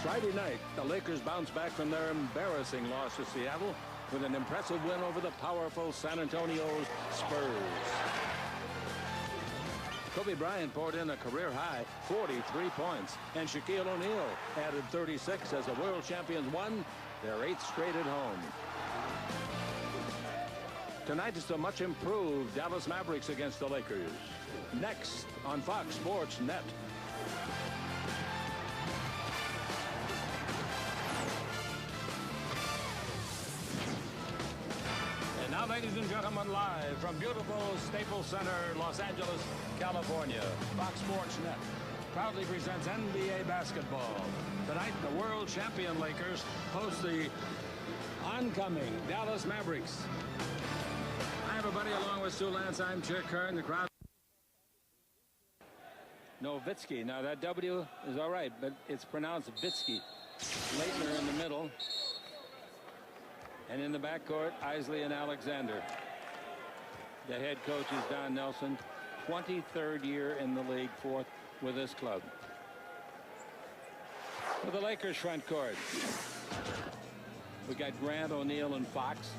Friday night, the Lakers bounced back from their embarrassing loss to Seattle with an impressive win over the powerful San Antonio Spurs. Kobe Bryant poured in a career-high 43 points, and Shaquille O'Neal added 36 as the world champions won their 8th straight at home. Tonight is the much improved Dallas Mavericks against the Lakers. Next on Fox Sports Net. And now, ladies and gentlemen, live from beautiful Staples Center, Los Angeles, California, Fox Sports Net proudly presents NBA basketball. Tonight, the world champion Lakers host the oncoming Dallas Mavericks. Hi, everybody. Along with Stu Lance, I'm Chick Kern. The crowd. Nowitzki. Now, that W is all right, but it's pronounced Vitsky. Leitner in the middle. And in the backcourt, Isley and Alexander. The head coach is Don Nelson. 23rd year in the league, 4th with this club. For the Lakers front court, we got Grant, O'Neal, and Fox.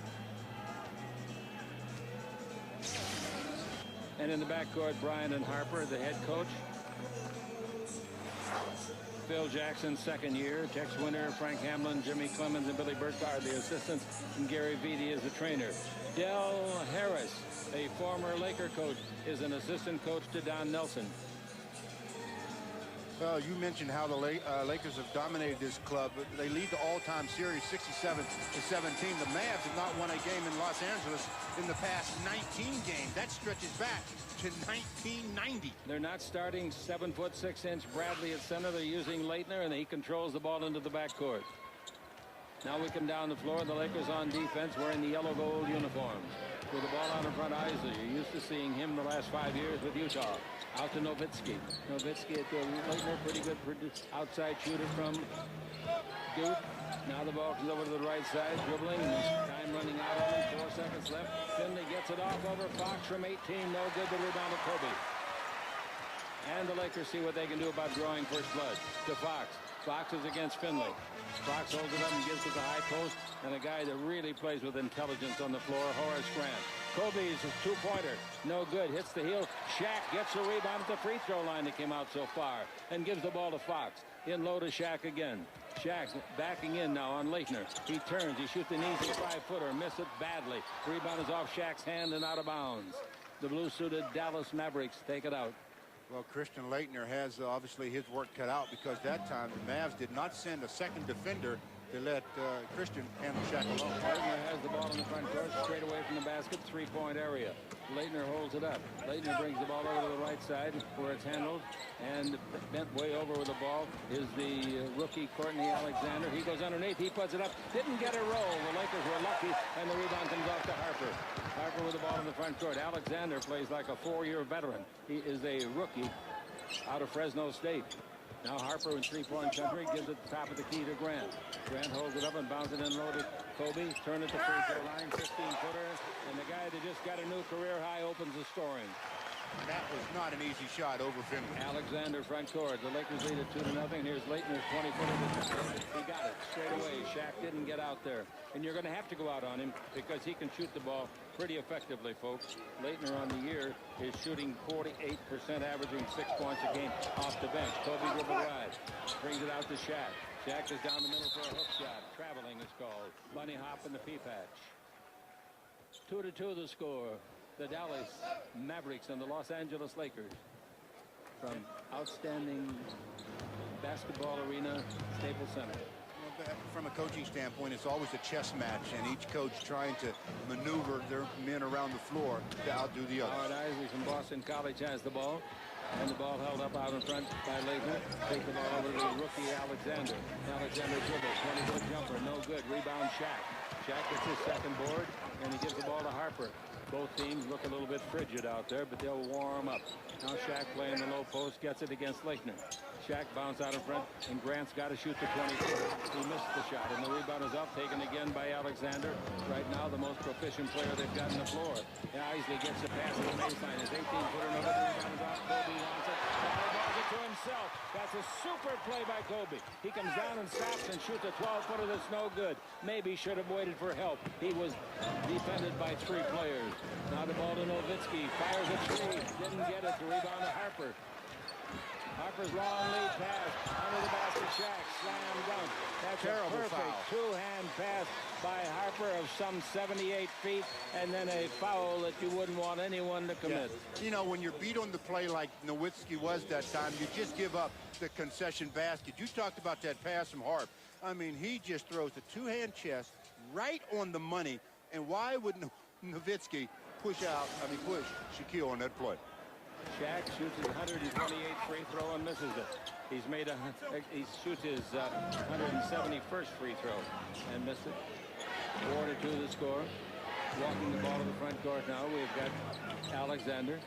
And in the backcourt, Bryant and Harper, the head coach. Phil Jackson, 2nd year. Tex Winter, Frank Hamlin, Jimmy Clemens, and Billy Burke are the assistants, and Gary Vitti is the trainer. Del Harris, a former Laker coach, is an assistant coach to Don Nelson. Well, you mentioned how the Lakers have dominated this club. They lead the all-time series 67-17. The Mavs have not won a game in Los Angeles in the past 19 games. That stretches back to 1990. They're not starting 7'6" Bradley at center. They're using Leitner, and he controls the ball into the backcourt. Now we come down the floor. The Lakers on defense wearing the yellow gold uniforms. With the ball out in front, Isley. You're used to seeing him the last 5 years with Utah. Out to Nowitzki. Nowitzki at the Leitner, pretty good outside shooter from Duke. Now the ball comes over to the right side, dribbling. Time running out on him. 4 seconds left. Finley gets it off over Fox from 18. No good. The rebound to Kobe. And the Lakers see what they can do about drawing first blood. To Fox. Fox is against Finley. Fox holds it up and gives it the high post. And a guy that really plays with intelligence on the floor, Horace Grant. Kobe's two-pointer. No good. Hits the heel. Shaq gets the rebound at the free throw line that came out so far. And gives the ball to Fox. In low to Shaq again. Shaq backing in now on Leitner. He turns. He shoots an easy 5-footer. Miss it badly. Rebound is off Shaq's hand and out of bounds. The blue-suited Dallas Mavericks take it out. Well, Christian Leitner has obviously his work cut out, because that time the Mavs did not send a second defender. They let Christian handle Shaq alone. Leitner has the ball in the front court, straight away from the basket, 3-point area. Leitner holds it up. Leitner brings the ball over to the right side where it's handled, and bent way over with the ball is the rookie Courtney Alexander. He goes underneath. He puts it up. Didn't get a roll. The Lakers were lucky, and the rebound comes off to Harper. Harper with the ball in the front court. Alexander plays like a 4-year veteran. He is a rookie out of Fresno State. Now Harper in 3-point country gives it the top of the key to Grant. Grant holds it up and bounces it in low to Kobe. Turn it to free throw line, 15-footer. And the guy that just got a new career high opens the scoring. That was not an easy shot over Finley. Alexander front court. The Lakers lead it 2-0. Here's Leitner's 20-footer. He got it straight away. Shaq didn't get out there. And you're going to have to go out on him because he can shoot the ball pretty effectively, folks. Leitner on the year is shooting 48%, averaging 6 points a game off the bench. Kobe dribble wide. Brings it out to Shaq. Shaq is down the middle for a hook shot. Traveling is called. Bunny hop in the P-patch. 2-2 the score. The Dallas Mavericks and the Los Angeles Lakers. From outstanding basketball arena, Staples Center. From a coaching standpoint, it's always a chess match, and each coach trying to maneuver their men around the floor to outdo the other. Howard Isley from Boston College has the ball. And the ball held up out in front by Leitner. Take the ball over to the rookie Alexander. Alexander dribbles, 20-foot jumper, no good. Rebound Shaq. Shaq gets his second board, and he gives the ball to Harper. Both teams look a little bit frigid out there, but they'll warm up. Now Shaq playing the low post, gets it against Leitner. Shaq bounce out in front, and Grant's got to shoot the 20-footer. He missed the shot, and the rebound is up, taken again by Alexander. Right now, the most proficient player they've got on the floor. And Isley gets the pass to the baseline. His 18-footer, no good. The rebound is off. Kobe wants it. Balls it to him. himself. That's a super play by Kobe. He comes down and stops and shoots a 12-footer that's no good. Maybe should have waited for help. He was defended by 3 players. Now the ball to Nowitzki. Fires a 3. Didn't get it. The rebound to Harper. Harper's long lead pass under the basket. Shaq slam dunk. That's terrible a perfect two-hand pass by Harper of some 78 feet, and then a foul that you wouldn't want anyone to commit. Yeah. You know, when you're beat on the play like Nowitzki was that time, you just give up the concession basket. You talked about that pass from Harp. I mean, he just throws the two-hand chest right on the money. And why would Nowitzki push Shaquille on that play? Shaq shoots his 128th free throw and misses it. He shoots his 171st free throw and missed it. 4-2 the score. Walking the ball to the front court now. We've got Alexander.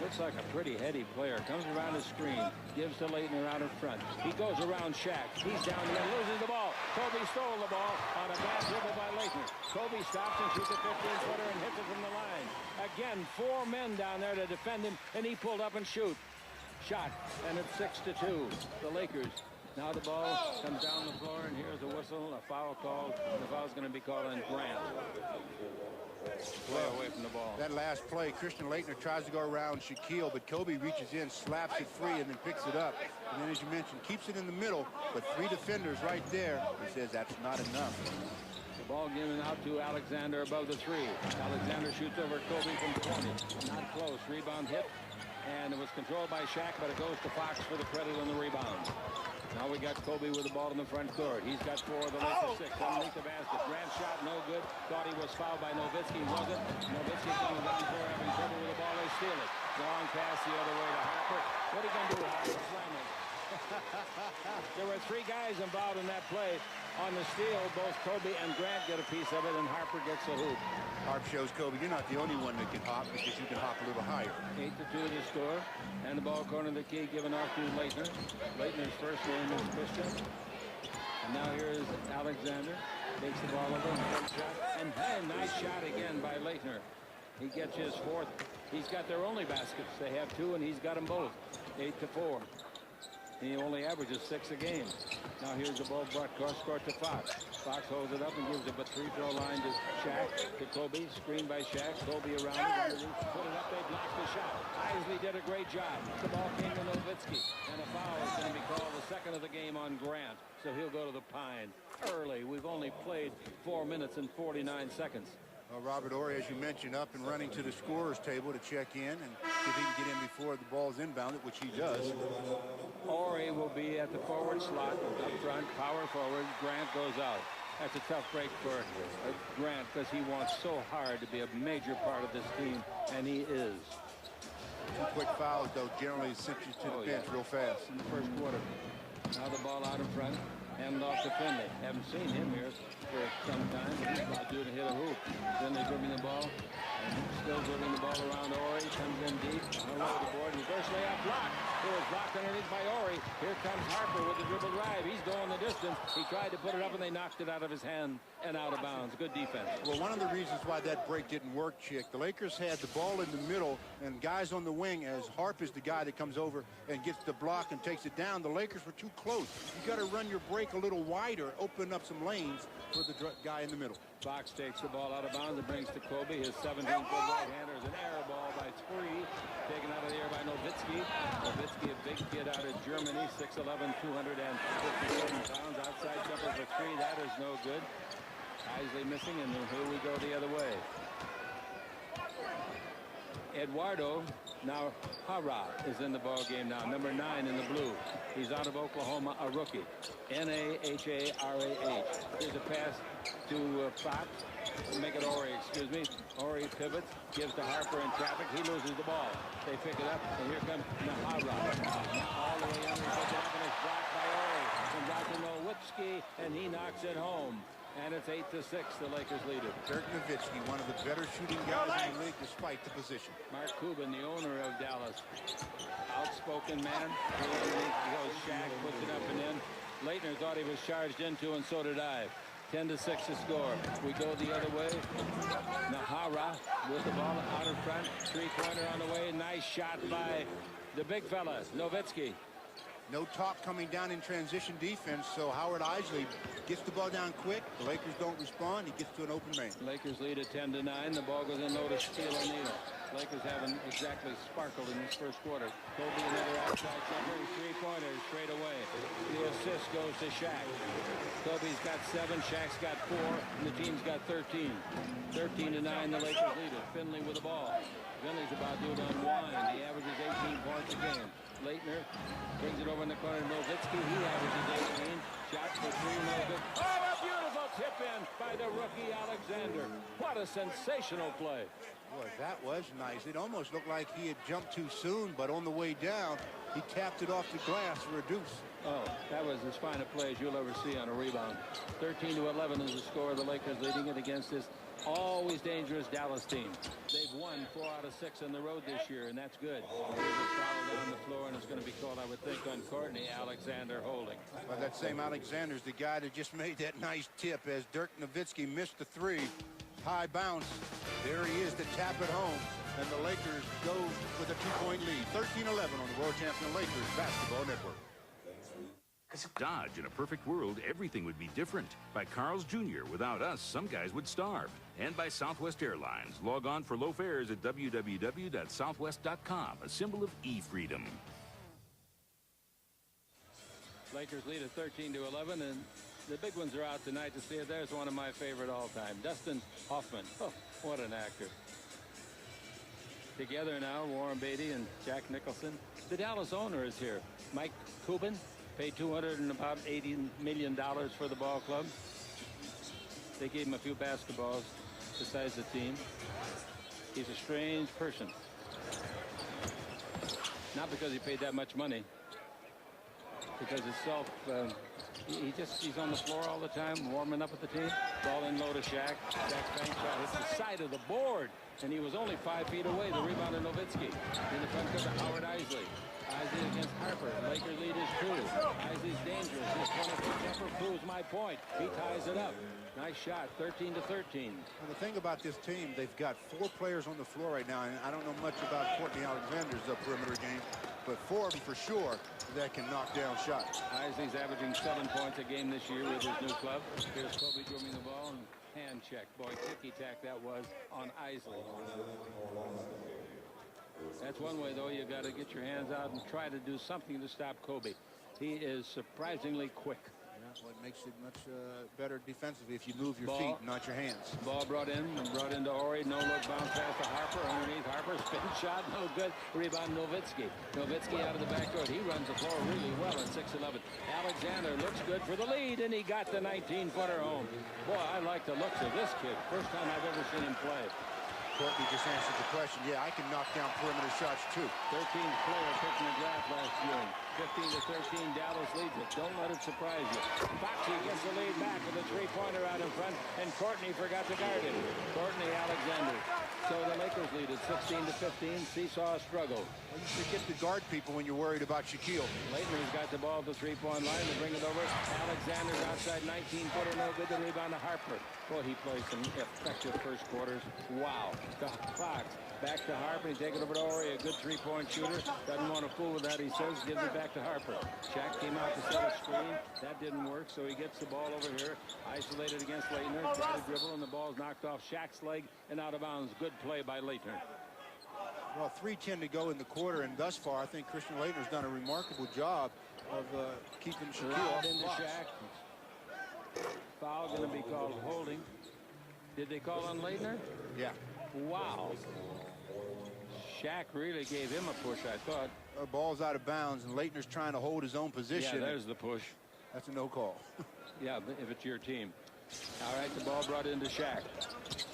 Looks like a pretty heady player. Comes around the screen. Gives to Leitner out in front. He goes around Shaq. He's down there. Loses the ball. Kobe stole the ball on a bad dribble by Leitner. Kobe stops and shoots a 15-footer and hits it from the line. Again, 4 men down there to defend him, and he pulled up and shoot. Shot, and it's 6-2. The Lakers. Now the ball comes down the floor, and here's a whistle, a foul called. The foul's going to be called on Grant. Play away from the ball. That last play, Christian Laettner tries to go around Shaquille, but Kobe reaches in, slaps it free, and then picks it up. And then, as you mentioned, keeps it in the middle, but 3 defenders right there. He says that's not enough. The ball given out to Alexander above the 3. Alexander shoots over Kobe from 20. Not close. Rebound hit. And it was controlled by Shaq, but it goes to Fox for the credit on the rebound. Now we got Kobe with the ball in the front court. He's got 4 of the Lakers 6 underneath the basket. Grant shot no good. Thought he was fouled by Nowitzki. Wasn't. Nowitzki comes down for having trouble with the ball. They steal it. Long pass the other way to Harper. What are you going to do? Harper slam it. There were 3 guys involved in that play. On the steal, both Kobe and Grant get a piece of it, and Harper gets a hoop. Harp shows Kobe, you're not the only one that can hop because you can hop a little higher. 8-2 to score, and the ball corner of the key given off to Leitner. Leitner's first name is Christian. And now here is Alexander. Takes the ball over, shot, and nice shot again by Leitner. He gets his 4th. He's got their only baskets. They have 2, and he's got them both. 8-4. He only averages 6 a game. Now here's the ball brought cross court to Fox. Fox holds it up and gives it a 3-throw line to Shaq, to Kobe. Screened by Shaq. Kobe around it. Put it up. They blocked the shot. Isley did a great job. The ball came to Nowitzki. And a foul is going to be called, the 2nd of the game on Grant. So he'll go to the Pine early. We've only played 4 minutes and 49 seconds. Robert Horry, as you mentioned, up and running to the scorer's table to check in and see if he can get in before the ball's inbounded, which he does. Horry will be at the forward slot up front, power forward. Grant goes out. That's a tough break for Grant because he wants so hard to be a major part of this team, and he is. 2 quick fouls, though, generally sent you to the bench real fast. In the first quarter. Now the ball out in front. Hand off to Finley. Haven't seen him here for some time. He's about due to hit a hoop. Finley dribbling the ball. And still dribbling the ball around Horry. Comes in deep. All over the board. Reverse layup blocked. It was blocked underneath by Horry. Here comes Harper with the dribble drive. He's going the distance. He tried to put it up and they knocked it out of his hand and out of bounds. Good defense. Well, one of the reasons why that break didn't work, Chick, the Lakers had the ball in the middle and guys on the wing, as Harp is the guy that comes over and gets the block and takes it down. The Lakers were too close. You got to run your break a little wider, open up some lanes for the guy in the middle. Fox takes the ball out of bounds and brings to Kobe. His 17-foot right-hander is an error ball by 3. Taken out of the air by Nowitzki. Nowitzki, a big kid out of Germany, 6'11", 257 pounds. Outside jumper for 3. That is no good. Isley missing, and here we go the other way. Eduardo, now Hara is in the ball game now. Number 9 in the blue. He's out of Oklahoma, a rookie. N-A-H-A-R-A-H. Here's a pass to Fox. Make it Horry, excuse me. Horry pivots, gives to Harper in traffic. He loses the ball. They pick it up, and here comes Nahara. All the way under, picks it up, and it's blocked by Horry. Comes out to Nowitzki, and he knocks it home. And it's 8-6, the Lakers lead it. Dirk Nowitzki, one of the better shooting guys in the league despite the position. Mark Cuban, the owner of Dallas. Outspoken man. He goes Shaq, puts it up and in. Leitner thought he was charged into, and so did I. 10-6 to score. We go the other way. Nahara with the ball out in front. 3-pointer on the way. Nice shot by the big fella, Nowitzki. No talk coming down in transition defense, so Howard Isley gets the ball down quick. The Lakers don't respond. He gets to an open man. Lakers lead at 10-9. The ball goes in low to Shaquille O'Neal. Lakers haven't exactly sparkled in this first quarter. Kobe another outside jumper, three-pointer straight away. The assist goes to Shaq. Kobe's got 7, Shaq's got 4, and the team's got 13. 13-9, the Lakers lead it. Finley with the ball. Finley's about to unwind. He averages 18 points a game. Leitner brings it over in the corner to Nowitzki. He averages 18. Shot for 3, no good. Oh, a beautiful tip in by the rookie Alexander. What a sensational play. Boy, that was nice. It almost looked like he had jumped too soon, but on the way down, he tapped it off the glass for a deuce. Oh, that was as fine a play as you'll ever see on a rebound. 13-11 is the score. The Lakers leading it against this always dangerous Dallas team. They've won 4 out of 6 on the road this year, and that's good. There's a foul down the floor, and it's going to be called, I would think, on Courtney Alexander holding. Well, that same Alexander's the guy that just made that nice tip as Dirk Nowitzki missed the 3. High bounce. There he is to tap it home, and the Lakers go with a 2-point lead. 13-11 on the world champion Lakers Basketball Network. Dodge, in a perfect world, everything would be different. By Carl's Jr., without us, some guys would starve. And by Southwest Airlines. Log on for low fares at www.southwest.com, a symbol of e-freedom. Lakers lead at 13-11, and the big ones are out tonight to see it. There's one of my favorite all time, Dustin Hoffman. Oh, what an actor. Together now, Warren Beatty and Jack Nicholson. The Dallas owner is here, Mike Cuban. Paid $280 million for the ball club. They gave him a few basketballs besides the team. He's a strange person. Not because he paid that much money. Because he's on the floor all the time, warming up with the team. Ball in low to Shaq. Shaq's bank shot hits the side of the board. And he was only 5 feet away. The rebound to Nowitzki. In the front court to Howard Isley. Isley against Harper. Laker lead is 2. Isley's dangerous. This 20-foot jumper proves my point. He ties it up. Nice shot. 13-13. Well, the thing about this team, they've got 4 players on the floor right now, and I don't know much about Courtney Alexander's perimeter game, but 4 of them for sure that can knock down shots. Isley's averaging 7 points a game this year with his new club. Here's Kobe dribbling the ball and hand check. Boy, ticky-tack that was on Isley. That's one way, though. You got to get your hands out and try to do something to stop Kobe. He is surprisingly quick. Yeah, well, it makes it much better defensively if you move your feet, not your hands. Ball brought into Ori. No look, bounce pass to Harper. Underneath Harper, spin shot, no good. Rebound Nowitzki. Nowitzki out of the backcourt. He runs the floor really well at 6'11". Alexander looks good for the lead, and he got the 19-footer home. Boy, I like the looks of this kid. First time I've ever seen him play. Courtney just answered the question. Yeah, I can knock down perimeter shots, too. 13th player picked in the draft last June. 15-13, Dallas leads it. Don't let it surprise you. Foxy gets the lead back with a 3-pointer out in front, and Courtney forgot to guard him. Courtney Alexander. So the Lakers lead at 16-15. Seesaw struggle. Well, you forget to guard people when you're worried about Shaquille. Leitner's got the ball at the 3-point line to bring it over. Alexander's outside 19-footer, no good. The rebound to Harper. Boy, he plays some effective first quarters. Wow. To Fox. Back to Harper. He takes it over to Ori. A good 3-point shooter. Doesn't want to fool with that, he says. Gives it back to Harper. Shaq came out to set a screen. That didn't work, so he gets the ball over here. Isolated against Leitner. Tries to dribble, and the ball's knocked off Shaq's leg and out of bounds. Good play by Leitner. Well, 3:10 to go in the quarter, and thus far, I think Christian Leitner's done a remarkable job of keeping Shaquille off into Shaq. Foul going to be called holding. Did they call on Leitner? Yeah. Wow. Shaq really gave him a push, I thought. Ball's out of bounds, and Leitner's trying to hold his own position. Yeah, there's the push. That's a no call. Yeah, if it's your team. All right, the ball brought into Shaq.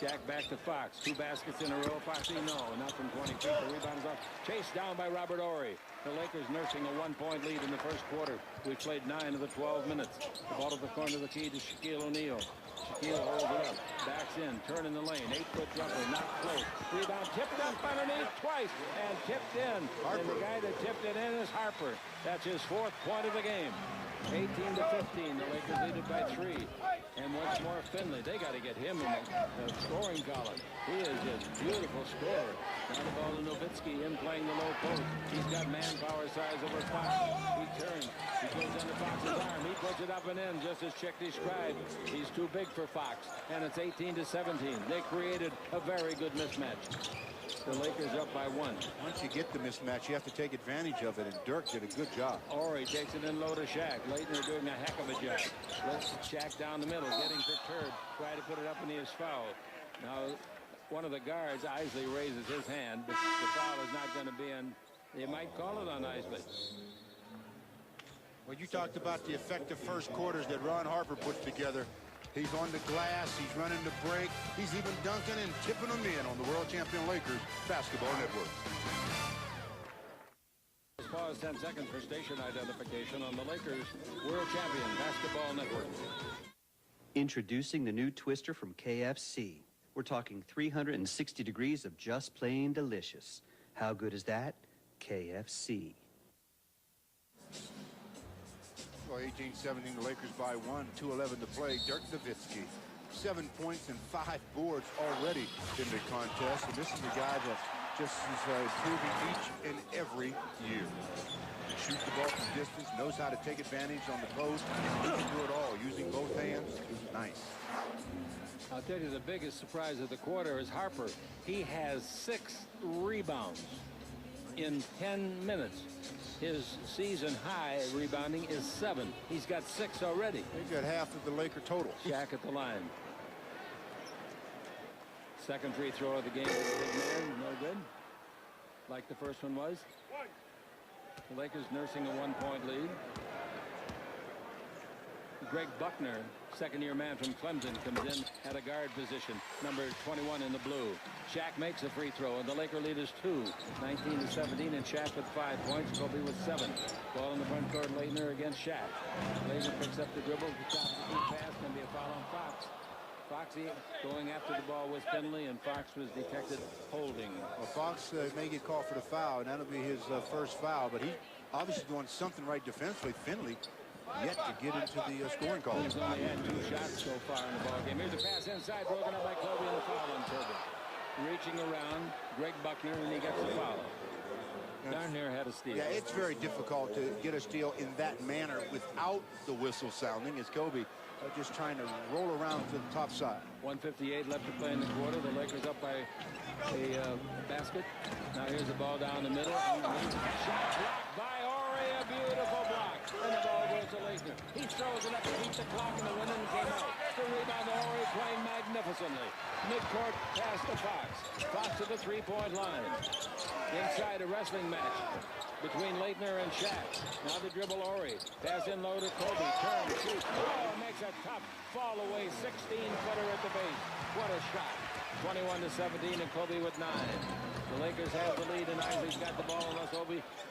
Shaq back to Fox. 2 baskets in a row. Foxy, no, not from 20 feet. The rebound is off. Chased down by Robert Horry. The Lakers nursing a 1-point lead in the first quarter. We played 9 of the 12 minutes. The ball at the corner of the key to Shaquille O'Neal. Shaquille holds it up. Backs in. Turn in the lane. 8-foot jumper. Not close. Rebound tipped up underneath twice. And tipped in. Harper. And the guy that tipped it in is Harper. That's his 4th point of the game. 18-15. The Lakers lead it by 3. And once more, Finley. They got to get him in the scoring column. He is a beautiful scorer. Now the ball to Nowitzki in playing the low post. He's got man power size over Fox. He turns. He goes under Fox's arm. He puts it up and in, just as Chick described. He's too big for Fox, and it's 18-17. They created a very good mismatch. The Lakers up by 1. Once you get the mismatch, you have to take advantage of it, and Dirk did a good job. Horry takes it in low to Shaq. Leitner doing a heck of a job. Lets Shaq down the middle, getting perturbed, try to put it up, and he is fouled. Now, one of the guards, Isley, raises his hand, but the foul is not going to be in. They might call it on Isley. Well, you talked about the effective first quarters that Ron Harper puts together. He's on the glass, he's running the break, he's even dunking and tipping them in on the world champion Lakers Basketball Network. Pause 10 seconds for station identification on the Lakers World Champion Basketball Network. Introducing the new Twister from KFC. We're talking 360 degrees of just plain delicious. How good is that? KFC. Well, 18-17, the Lakers by 1, 2:11 to play. Dirk Nowitzki, 7 points and 5 boards already in the contest. And this is the guy that just is improving each and every year. Shoots the ball from distance, knows how to take advantage on the post. He can do it all using both hands. Nice. I'll tell you, the biggest surprise of the quarter is Harper. He has 6 rebounds in 10 minutes. His season high rebounding is 7. He's got 6 already. He's got half of the Laker total. Shaq at the line. Second free throw of the game. Big man, no good. Like the first one was. The Lakers nursing a 1-point lead. Greg Buckner, second-year man from Clemson, comes in at a guard position, number 21 in the blue. Shaq makes a free throw, and the Laker lead is 2, 19-17, and Shaq with 5 points, Kobe with 7. Ball in the front court, Leitner against Shaq. Leitner picks up the dribble, the top of the pass, going to be a foul on Fox. Foxy going after the ball with Finley, and Fox was detected holding. Well, Fox may get called for the foul, and that'll be his first foul, but he obviously doing something right defensively. Finley yet to get into the scoring call. He's only had 2 shots so far in the ballgame. Here's a pass inside, broken up by Kobe, and the foul on Kobe. Reaching around, Greg Buckner, and he gets the foul. Darn near had a steal. Yeah, it's very difficult to get a steal in that manner without the whistle sounding, as Kobe just trying to roll around to the top side. 1:58 left to play in the quarter. The Lakers up by a basket. Now here's the ball down the middle. Shot blocked by Horry, a beautiful block. And the ball goes to Leitner. He throws it up to beat the clock, and the winning came out. The rebound to Horry, playing magnificently. Midcourt pass to Fox. Fox to the three-point line. Inside a wrestling match between Leitner and Shaq. Now the dribble Horry. Pass in low to Kobe. Turn, shoots. Oh, makes a tough fall away. 16-footer at the base. What a shot. 21-17, and Kobe with 9. The Lakers have the lead, and Isley's got the ball unless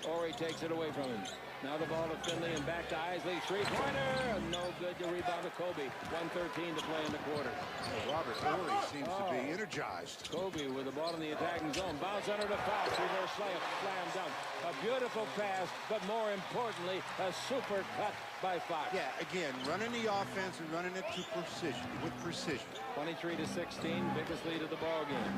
Horry takes it away from him. Now the ball to Finley and back to Isley. Three-pointer. No good. To rebound to Kobe. 1:13 to play in the quarter. Well, Robert Horry seems to be energized. Kobe with the ball in the attacking zone. Bounce under the foul. Reverse slam dunk. A beautiful pass, but more importantly, a super cut by Fox. Yeah, again, running the offense and running it to precision, with precision. 23-16, biggest lead of the ball game.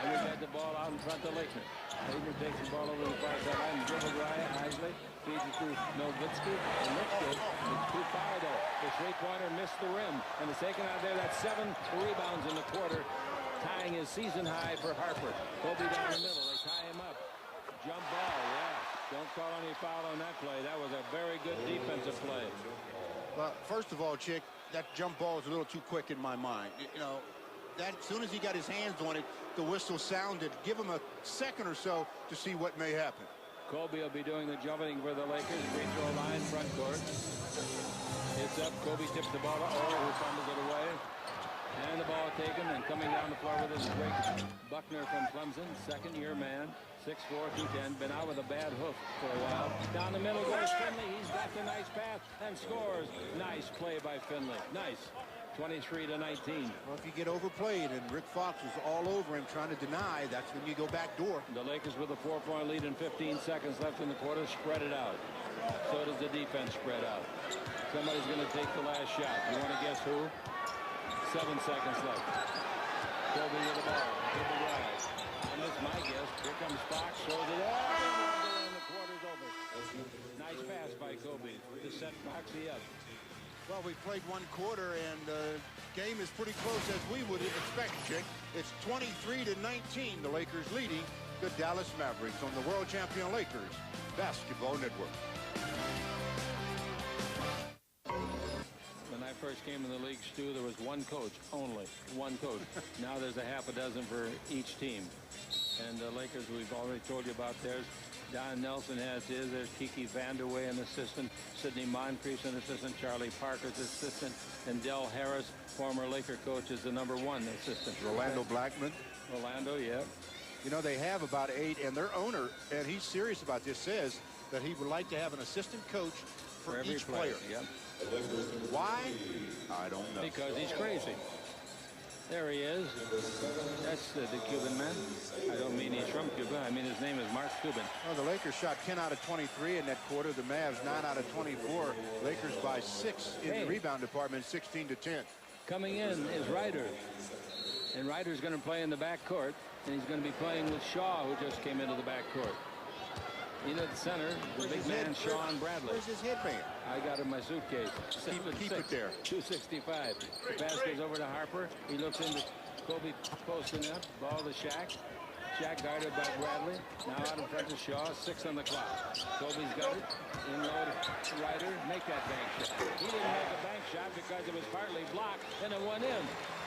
And we've got the ball out in front to Leitner. Leitner takes the ball over the far sideline, dribbles right, Isley feeds it to Nowitzki, and looks good. It's too far though. The three-pointer missed the rim, and it's taken out there. That's 7 rebounds in the quarter, tying his season high for Harper. Kobe down the middle. They tie him up. Jump ball, yeah. Don't call any foul on that play. That was a very good defensive play. Well, first of all, Chick, that jump ball is a little too quick in my mind. You know, that as soon as he got his hands on it, the whistle sounded. Give him a second or so to see what may happen. Kobe will be doing the jumping for the Lakers. Free throw line, front court. It's up. Kobe tips the ball to Horry, who fumbles it away. And the ball taken, and coming down the floor with us is Greg Buckner from Clemson, second-year man, 6'4", 210, been out with a bad hoof for a while. Down the middle goes Finley. He's got the nice pass and scores. Nice play by Finley. Nice. 23-19. Well, if you get overplayed and Rick Fox was all over him trying to deny, that's when you go back door. The Lakers with a 4-point lead and 15 seconds left in the quarter. Spread it out. So does the defense spread out. Somebody's going to take the last shot. You want to guess who? 7 seconds left. Kobe with the ball. Dribble right. And that's my guess. Here comes Fox. Throws it up. by Kobe to set Moxie up. Well, we played one quarter, and the game is pretty close as we would expect, Jake. It's 23-19, the Lakers leading the Dallas Mavericks on the World Champion Lakers Basketball Network. When I first came in the league, Stu, there was one coach, only one coach. Now there's a half a dozen for each team. And the Lakers, we've already told you about theirs. Don Nelson has his. There's Kiki Vanderway, an assistant. Sidney Moncrief, an assistant. Charlie Parker's assistant. And Del Harris, former Laker coach, is the #1 assistant. Rolando Blackman. Rolando, yeah. You know, they have about 8, and their owner, and he's serious about this, says that he would like to have an assistant coach for every each player. Yep. Why? I don't know. Because he's crazy. There he is. That's the Cuban man. I don't mean he's from Cuba. I mean his name is Mark Cuban. Well, the Lakers shot 10 out of 23 in that quarter. The Mavs 9 out of 24. Lakers by 6 in the rebound department, 16-10. Coming in is Ryder. And Ryder's going to play in the backcourt. And he's going to be playing with Shaw, who just came into the backcourt. In at the center, the big man, Sean Bradley. Where's his headband? I got it in my suitcase. Keep it there. 265. The pass goes over to Harper. He looks into Kobe posting up. Ball to Shaq. Shaq guarded by Bradley. Now out in front of Shaw. 6 on the clock. Kobe's got it. In low to Ryder. Make that bank shot. He didn't make a bank shot because it was partly blocked and it went in.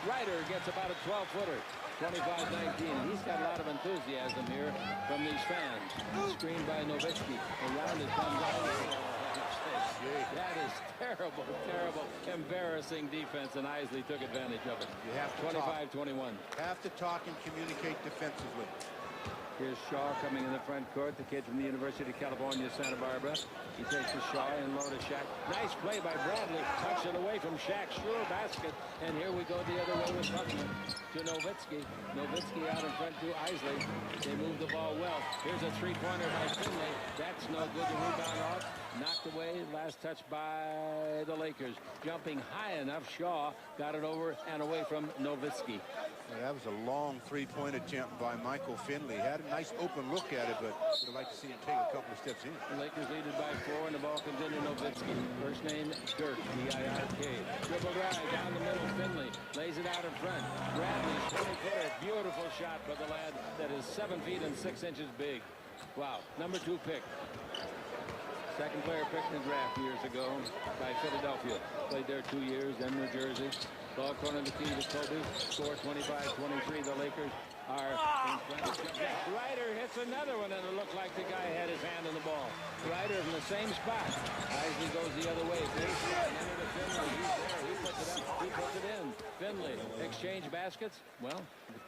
Ryder gets about a 12-footer. 25-19. He's got a lot of enthusiasm here from these fans. Screened by Nowitzki. Around it comes out. That is terrible, terrible, embarrassing defense, and Isley took advantage of it. You have to 25-21. Have to talk and communicate defensively. Here's Shaw coming in the front court, the kid from the University of California, Santa Barbara. He takes to Shaw and low to Shaq. Nice play by Bradley. Tucks it away from Shaq. Sure basket. And here we go the other way with Buckner to Nowitzki. Nowitzki out in front to Isley. They move the ball well. Here's a three-pointer by Finley. That's no good. The rebound off. Knocked away. Last touch by the Lakers. Jumping high enough. Shaw got it over and away from Nowitzki. Yeah, that was a long three-point attempt by Michael Finley. Had a nice open look at it, but would like to see him take a couple of steps in. The Lakers lead it by 4, and the ball comes into Nowitzki. First name, Dirk, D-I-R-K. Dribble drive down the middle. Finley lays it out in front. Bradley's 20-footer. Beautiful shot by the lad that is 7 feet and 6 inches big. Wow. #2 pick. Second player picked in the draft years ago by Philadelphia. Played there 2 years, then New Jersey. Ball corner the key to Kobe. Score 25-23. The Lakers are in front. Ryder hits another one, and it looked like the guy had his hand on the ball. Ryder in the same spot. Isley goes the other way. Baseline into to Finley. He's there. He puts it up. He puts it in. Finley exchange baskets. Well,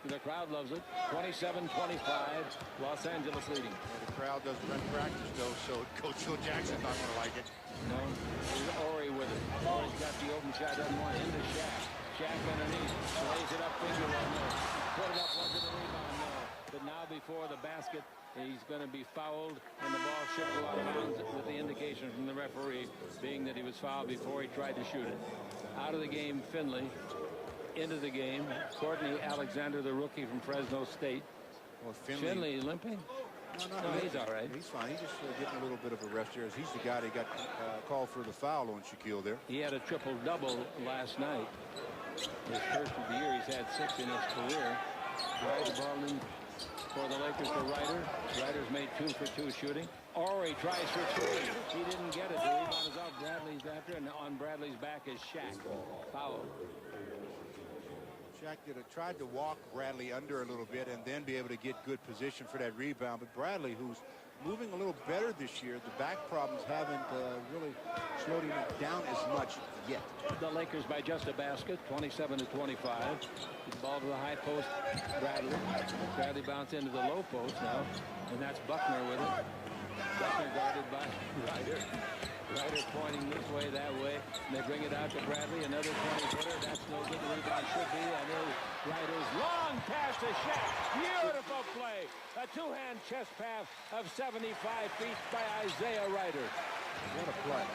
the crowd loves it. 27-25. Los Angeles leading. Yeah, the crowd doesn't run practice, though, so Coach Phil Jackson's not going to like it. No, here's Ori with it. Ori's got the open shot, doesn't want it. Into Shaq. Shaq underneath. Lays it up, finger roll, no. Put it up, wasn't a rebound, no. But now before the basket, he's going to be fouled, and the ball should go out of bounds with the indication from the referee being that he was fouled before he tried to shoot it. Out of the game, Finley. Into the game, Courtney Alexander, the rookie from Fresno State. Well, Finley limping? No, he's all right. He's fine. He's just getting a little bit of a rest here. He's the guy that got called for the foul on Shaquille there. He had a triple-double last night. His first of the year, he's had 6 in his career. Right, the ball in for the Lakers to Ryder. Ryder's made 2 for 2 shooting. Ori tries for 3. He didn't get it. The rebound is off. Bradley's after, and on Bradley's back is Shaq. Foul. Shaq tried to walk Bradley under a little bit and then be able to get good position for that rebound. But Bradley, who's moving a little better this year, the back problems haven't really slowed him down as much yet. The Lakers by just a basket, 27-25. The ball to the high post, Bradley. Bradley bounced into the low post now, and that's Buckner with it. Buckner guarded by Ryder. Ryder pointing this way, that way. And they bring it out to Bradley. Another 20-footer. That's no good. The rebound should be. And there's Ryder's long pass to Shaq. Beautiful play. A two-hand chest pass of 75 feet by Isaiah Ryder. What a play.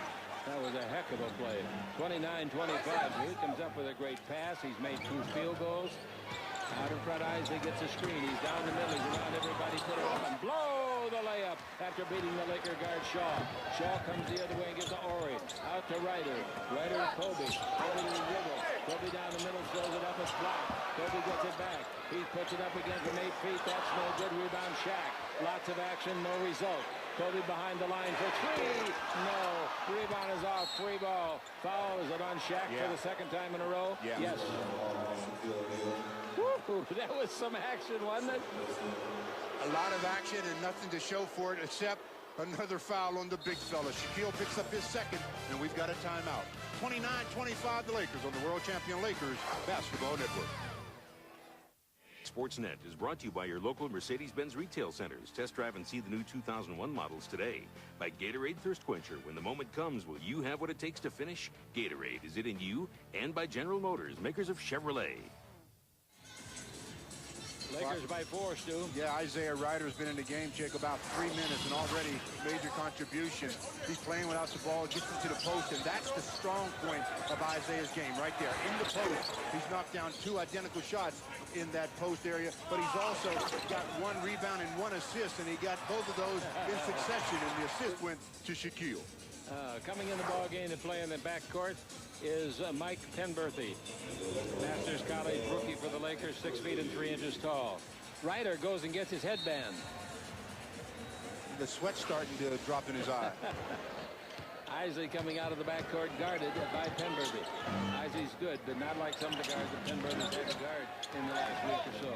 That was a heck of a play. 29-25. He comes up with a great pass. He's made 2 field goals. Out in front, Isley gets a screen. He's down the middle. He's around everybody. Put it up and blow the layup. up after beating the Laker guard Shaw. Shaw comes the other way and gives to Ori. Out to Ryder. Ryder to Kobe. Kobe to the dribble. Kobe down the middle, throws it up. It's blocked. Kobe gets it back. He puts it up again from 8 feet. That's no good. Rebound Shaq. Lots of action, no result. Kobe behind the line for 3. No. Rebound is off. Free ball. Foul. Is it on Shaq for the second time in a row? Yeah. Yes. Woo, that was some action, wasn't it? A lot of action and nothing to show for it except another foul on the big fella. Shaquille picks up his second, and we've got a timeout. 29-25 the Lakers on the World Champion Lakers Basketball Network. Sportsnet is brought to you by your local Mercedes-Benz retail centers. Test drive and see the new 2001 models today. By Gatorade Thirst Quencher. When the moment comes, will you have what it takes to finish? Gatorade, is it in you? And by General Motors, makers of Chevrolet. Lakers by 4, Stu. Yeah, Isaiah Ryder's been in the game, Jake, about 3 minutes and already major contribution. He's playing without the ball, gets into the post, and that's the strong point of Isaiah's game right there. In the post, he's knocked down 2 identical shots in that post area, but he's also got 1 rebound and 1 assist, and he got both of those in succession, and the assist went to Shaquille. Coming in the ball game to play in the backcourt is Mike Penberthy, Masters College rookie for the Lakers, 6 feet and 3 inches tall. Ryder goes and gets his headband. The sweat's starting to drop in his eye. Isley coming out of the backcourt, guarded by Penberthy. Isley's good, but not like some of the guards that Penberthy's had to guard in the last week or so.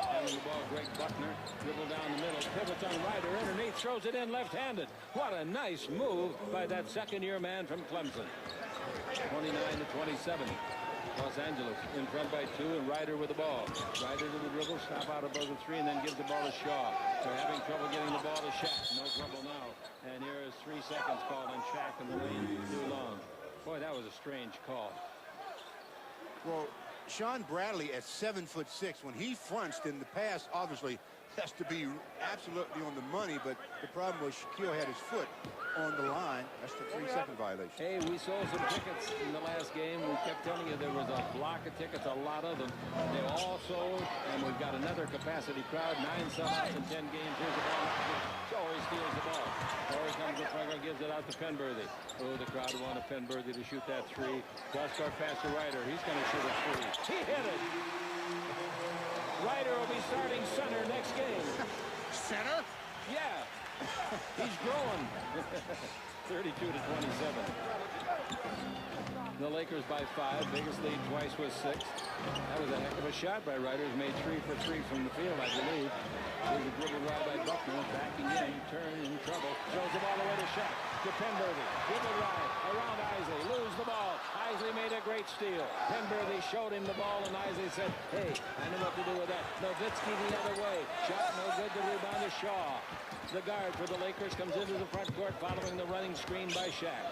Having the ball, Greg Buckner, dribble down the middle, pivots on Ryder, underneath, throws it in left-handed. What a nice move by that second-year man from Clemson. 29-27. Los Angeles in front by 2, and Ryder with the ball. Ryder to the dribble, stop out above the 3, and then gives the ball to Shaw. They're having trouble getting the ball to Shaq. No trouble now. And here is 3 seconds called on Shaq in the lane. Too long. Boy, that was a strange call. Well, Sean Bradley at 7'6", when he fronched in the past, obviously has to be absolutely on the money, but the problem was Shaquille had his foot on the line. That's the 3-second violation. Hey, we sold some tickets in the last game. We kept telling you there was a block of tickets, a lot of them. They all sold, and we've got another capacity crowd, 9 sellouts in 10 games. Here's the ball. Torrey steals the ball. Torrey comes to front and gives it out to Penberthy. Oh, the crowd wanted Penberthy to shoot that 3. Westcourt pass to Ryder. He's going to shoot a 3. He hit it. Ryder will be starting center next game. Center? Yeah. He's growing. 32-27. The Lakers by 5. Biggest lead twice was 6. That was a heck of a shot by Ryder. He's made 3 for 3 from the field, I believe. Here's a dribble ride by Buckner. Backing in. Turn in trouble. Throws the ball away to Shaq. To Penberthy. Dribble ride. Around Isley. Lose the ball. Isley made a great steal. Penberthy showed him the ball, and Isley said, hey, I know what to do with that. Nowitzki the other way. Shot no good. The rebound to Shaw. The guard for the Lakers comes into the front court following the running screen by Shaq.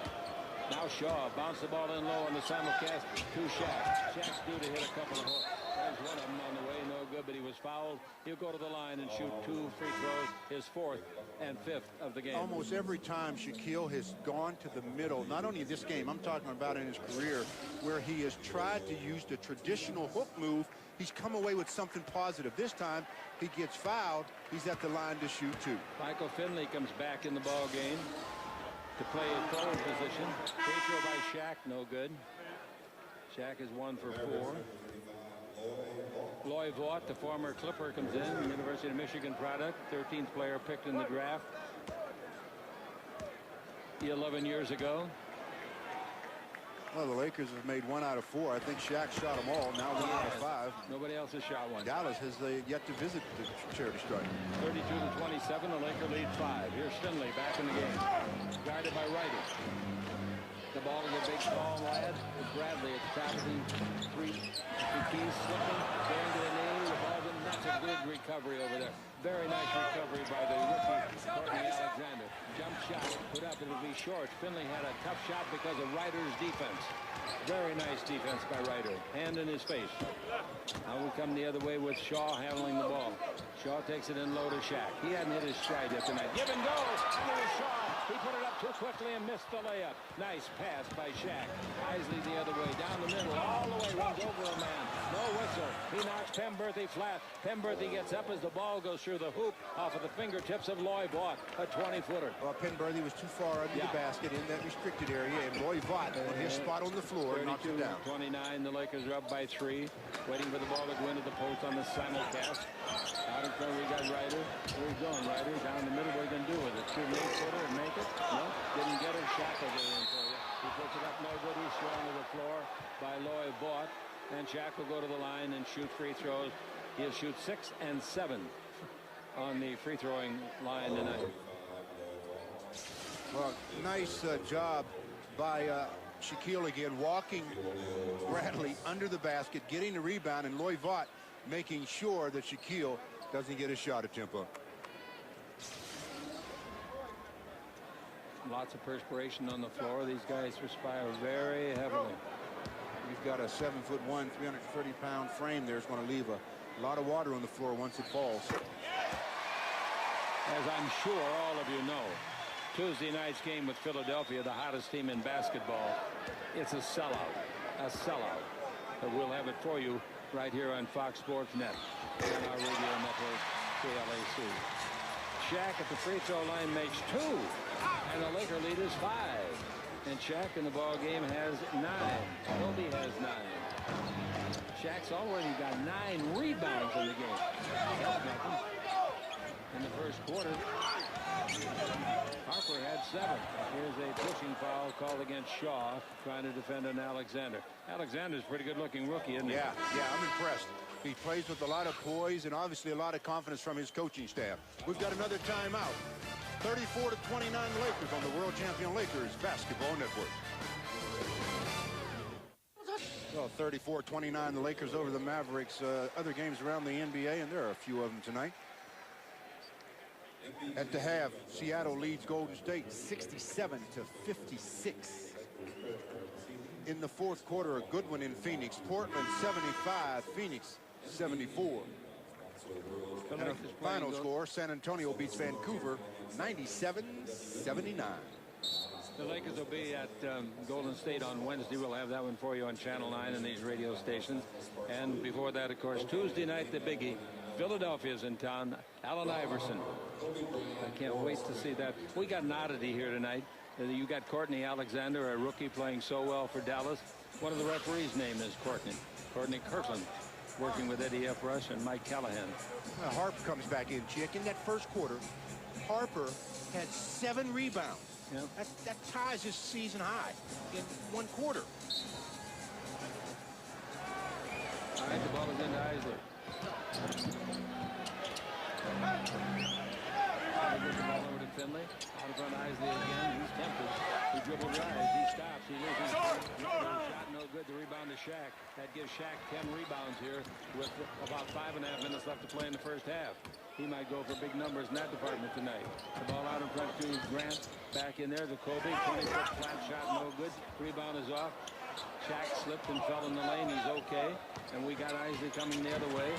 Now Shaw bounced the ball in low on the simulcast to Shaq. Shaq's due to hit a couple of hooks. There's one of them on the way, no good, but he was fouled. He'll go to the line and shoot 2 free throws, his 4th and 5th of the game. Almost every time Shaquille has gone to the middle, not only this game, I'm talking about in his career, where he has tried to use the traditional hook move, he's come away with something positive. This time, he gets fouled. He's at the line to shoot 2. Michael Finley comes back in the ball game to play a forward position. Free throw by Shaq, no good. Shaq is 1 for 4. Loy Vaught, the former Clipper, comes in. University of Michigan product. 13th player picked in the draft 11 years ago. Well, the Lakers have made 1 out of 4. I think Shaq shot them all. Now 1 out of 5. Nobody else has shot one. Dallas has yet to visit the charity stripe. 32-27. The Laker lead 5. Here's Finley back in the game. Guarded by Ryder. The ball to the big tall lad. Bradley at the top of the 3. Keys slipping. Going to the knee. The ball in. That's a good recovery over there. Very nice recovery by the rookie, Courtney Alexander. Jump shot, put up, it'll be short. Finley had a tough shot because of Ryder's defense. Very nice defense by Ryder. Hand in his face. Now we come the other way with Shaw handling the ball. Shaw takes it in low to Shaq. He hadn't hit his stride yet tonight. Give and go. Under Shaw. He put it up too quickly and missed the layup. Nice pass by Shaq. Isley the other way, down the middle, all the way, runs over a man. No whistle. He knocks Pemberthy flat. Pemberthy gets up as the ball goes through the hoop off of the fingertips of Loy Vaught, a 20-footer. Well, Pemberthy was too far under the basket in that restricted area, and Loy Vaught on his spot on the floor knocks it down. 29, the Lakers are up by 3. Waiting for the ball to go into the post on the simulcast. Out in front, we got Ryder. Where are you going, Ryder? Down the middle, what are you going to do with it? Shoot an 8-footer and make it? No, didn't get it. Shaq will get in for you. He puts it up, no good. He's thrown to the floor by Loy Vaught. And Shaq will go to the line and shoot free throws. He'll shoot 6 and 7 on the free throwing line tonight. Well, nice job by Shaquille again, walking Bradley under the basket, getting the rebound, and Loy Vaught making sure that Shaquille doesn't get a shot at tempo. Lots of perspiration on the floor. These guys perspire very heavily. You've got a 7'1", 330-pound frame there. It's going to leave a lot of water on the floor once it falls. As I'm sure all of you know, Tuesday night's game with Philadelphia, the hottest team in basketball, it's a sellout. A sellout. But we'll have it for you right here on Fox Sports Net and our radio network, KLAC. Shaq at the free throw line makes 2, and the Laker lead is 5. And Shaq in the ball game has 9. Kobe has 9. Shaq's already got 9 rebounds in the game. That's nothing. In the first quarter, Harper had 7. Here's a pushing foul called against Shaw, trying to defend an Alexander. Alexander's a pretty good-looking rookie, isn't he? Yeah, I'm impressed. He plays with a lot of poise and obviously a lot of confidence from his coaching staff. We've got another timeout. 34-29 Lakers on the world champion Lakers Basketball Network. Well, 34-29 the Lakers over the Mavericks. Other games around the NBA, and there are a few of them tonight. At the half, Seattle leads Golden State 67-56. In the fourth quarter, a good one in Phoenix. Portland 75, Phoenix 74. And a final score, San Antonio beats Vancouver 97-79. The Lakers will be at Golden State on Wednesday. We'll have that one for you on Channel 9 and these radio stations. And before that, of course, Tuesday night, the biggie. Philadelphia's in town. Allen Iverson. I can't wait to see that. We got an oddity here tonight. You got Courtney Alexander, a rookie playing so well for Dallas. One of the referees' name is Courtney Kirkland, working with Eddie F. Rush and Mike Callahan. Harper comes back in, Chick. In that first quarter, Harper had 7 rebounds. Yep. That ties his season high in one quarter. All right, the ball is into Isley. Gives the ball over to Finley. Out in front of Isley again. He's tempted. He dribble drives. He stops. He loses. Shot no good. The rebound to Shaq. That gives Shaq 10 rebounds here with about 5.5 minutes left to play in the first half. He might go for big numbers in that department tonight. The ball out in front to Grant. Back in there to Kobe. 20-foot flat shot, no good. Rebound is off. Shaq slipped and fell in the lane. He's okay. And we got Isley coming the other way.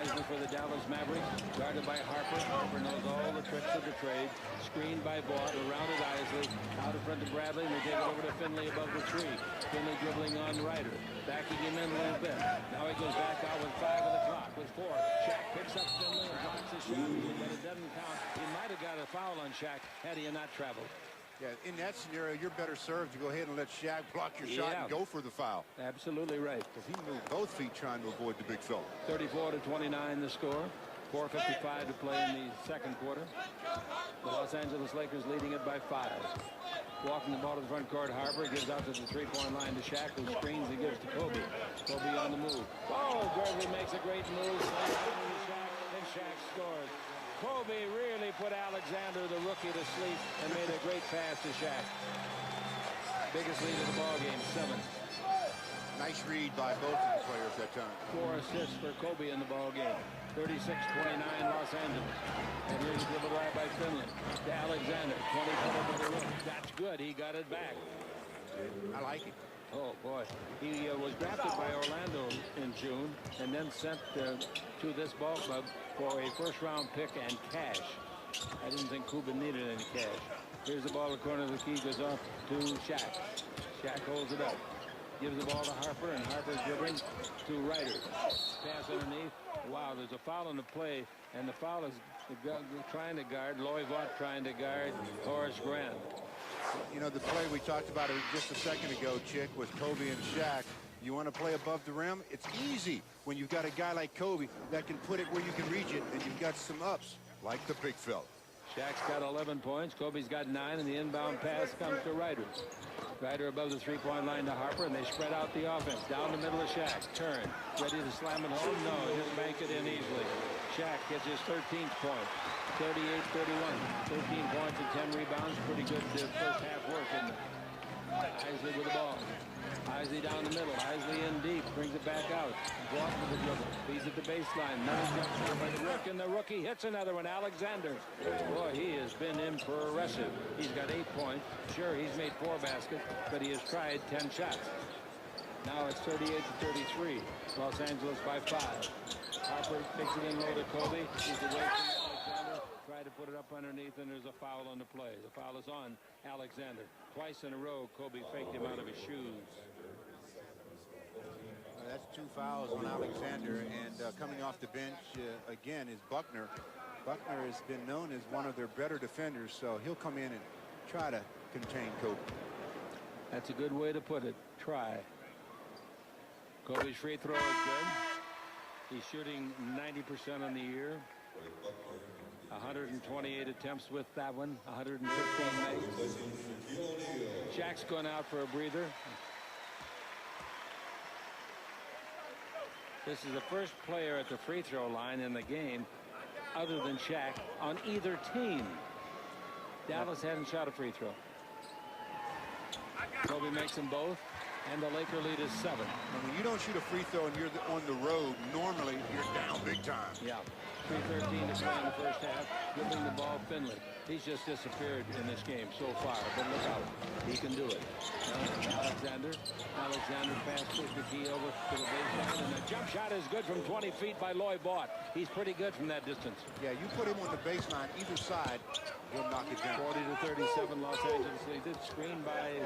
Isley for the Dallas Mavericks. Guarded by Harper. Harper knows all the tricks of the trade. Screened by Vaught. Around it Isley. Out in front to Bradley. And they take it over to Finley above the 3. Finley dribbling on Ryder. Backing him in a little bit. Now he goes back out with 5 of the clock. With 4. Shaq picks up Finley and blocks his shot. But it doesn't count. He might have got a foul on Shaq had he not traveled. Yeah, in that scenario, you're better served to go ahead and let Shaq block your shot and go for the foul. Absolutely right. Because he moved both feet trying to avoid the big fella. 34-29 the score. 4:55 to play in the second quarter. The Los Angeles Lakers leading it by 5. Walking the ball to the front court, Harper gives out to the 3-point line to Shaq, who screens and gives to Kobe. Kobe on the move. Oh, Gurley makes a great move. And Shaq scores. Kobe really put Alexander, the rookie, to sleep and made a great pass to Shaq. Biggest lead of the ball game, 7. Nice read by both of the players that time. 4 assists for Kobe in the ball game. 36-29 Los Angeles. And here's a dribble drive by Finley to Alexander. 20-foot over the rim. That's good. He got it back. I like it. Oh, boy. He was drafted by Orlando in June and then sent to this ball club for a first-round pick and cash. I didn't think Cuban needed any cash. Here's the ball at the corner of the key, goes off to Shaq. Shaq holds it up. Gives the ball to Harper, and Harper's dribbling to Ryder. Pass underneath. Wow, there's a foul in the play, and the foul is trying to guard. Loy Vaught trying to guard Horace Grant. You know, the play we talked about it just a second ago, Chick, with Kobe and Shaq. You want to play above the rim? It's easy when you've got a guy like Kobe that can put it where you can reach it, and you've got some ups, like the big fella. Shaq's got 11 points. Kobe's got 9, and the inbound pass comes to Ryder. Ryder above the three-point line to Harper, and they spread out the offense. Down the middle of Shaq. Turn. Ready to slam it home? No, just bank it in easily. Shaq gets his 13th point. 38-31. 13 points and 10 rebounds. Pretty good first half work. And Isley with the ball. Isley down the middle. Isley in deep. Brings it back out. Vaught with the dribble. He's at the baseline. Another jump shot by the Rook, and the rookie hits another one. Alexander. Boy, he has been impressive. He's got 8 points. Sure, he's made 4 baskets, but he has tried 10 shots. Now it's 38-33. Los Angeles by 5. Harper takes it in low to Kobe. He's away from Alexander. Tried to put it up underneath, and there's a foul on the play. The foul is on Alexander. Twice in a row, Kobe faked him out of his shoes. That's 2 fouls on Alexander, and coming off the bench again is Buckner. Buckner has been known as one of their better defenders, so he'll come in and try to contain Kobe. That's a good way to put it. Try. Kobe's free throw is good. He's shooting 90% on the year. 128 attempts with that one. 115 makes. Shaq's going out for a breather. This is the first player at the free throw line in the game other than Shaq on either team. Dallas hasn't shot a free throw. Kobe makes them both, and the Laker lead is 7. And when you don't shoot a free throw and you're on the road, normally you're down big time. Yeah. 3:13 to play in the first half. Dribbling the ball, Finley. He's just disappeared in this game so far, but look out. He can do it. Alexander passes the key over to the baseline, and the jump shot is good from 20 feet by Loy Vaught. He's pretty good from that distance. Yeah, you put him on the baseline, either side, he'll knock it down. 40-37, Los Angeles leads. Screen by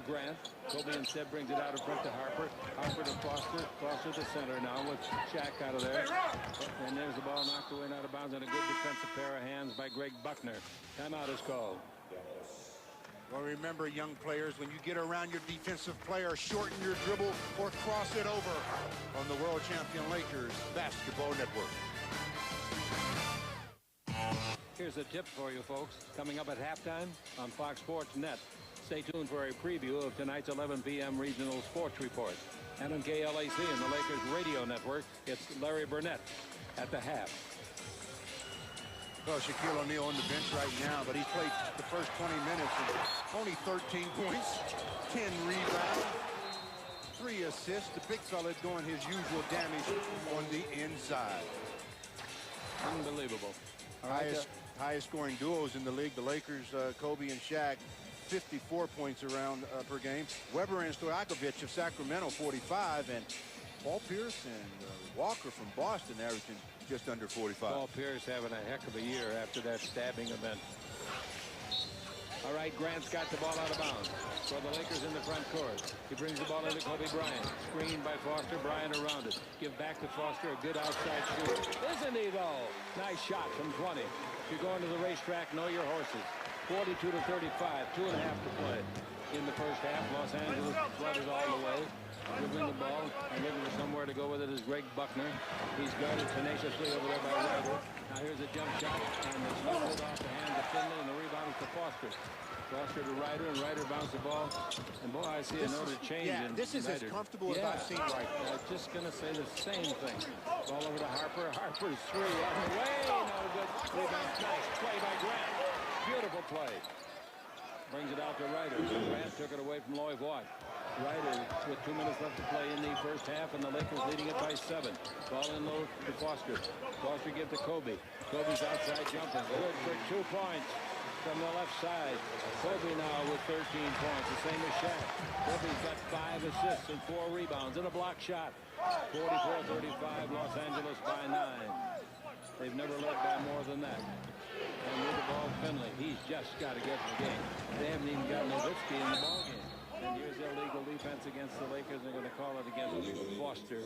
Grant. Kobe instead brings it out in front to Harper. Harper to Foster. Foster to center now with Shaq out of there. And there's the ball knocked away and out of bounds, and a good defensive pair of hands by Greg Buckner. Timeout is called. Well, remember, young players, when you get around your defensive player, shorten your dribble or cross it over on the world champion Lakers Basketball Network. Here's a tip for you folks. Coming up at halftime on Fox Sports Net. Stay tuned for a preview of tonight's 11 p.m. regional sports report. And on KLAC and the Lakers radio network, it's Larry Burnett at the half. Well, Shaquille O'Neal on the bench right now, but he's played the first 20 minutes and only 13 points, 10 rebounds, 3 assists. The big fella doing his usual damage on the inside. Unbelievable. Highest scoring duos in the league, the Lakers, Kobe and Shaq. 54 points around per game. Weber and Stojakovic of Sacramento 45, and Paul Pierce and Walker from Boston averaging just under 45. Paul Pierce having a heck of a year after that stabbing event. All right, Grant's got the ball out of bounds. So the Lakers in the front court. He brings the ball into Kobe Bryant. Screened by Foster. Bryant around it. Give back to Foster. A good outside shoot. Isn't he, though? Nice shot from 20. If you're going to the racetrack, know your horses. 42-35, 2.5 to play in the first half. Los Angeles flooded all the way. Dribbling the ball and looking for somewhere to go with it is Greg Buckner. He's guarded tenaciously over there by Ryder. Now here's a jump shot, and it's knocked off the hand of Finley, and the rebound is to Foster. Foster to Ryder, and Ryder bounced the ball. And boy, I see a noted change in this is Ryder. as comfortable as I've seen right now. I was just going to say the same thing. Ball over to Harper. Harper's 3 on the way. No good. Rebound. Nice play by Grant. Beautiful play. Brings it out to Ryder. Grant took it away from Loy Vaught. Ryder with 2 minutes left to play in the first half, and the Lakers leading it by 7. Ball in low to Foster. Foster gives to Kobe. Kobe's outside jumping. Good for 2 points from the left side. Kobe now with 13 points, the same as Shaq. Kobe's got 5 assists and 4 rebounds and a block shot. 44-35, Los Angeles by 9. They've never led by more than that. And and with the ball, Finley. He's just got to get in the game. They haven't even got Nowitzki in the ball game. And here's illegal defense against the Lakers. They're going to call it against Foster.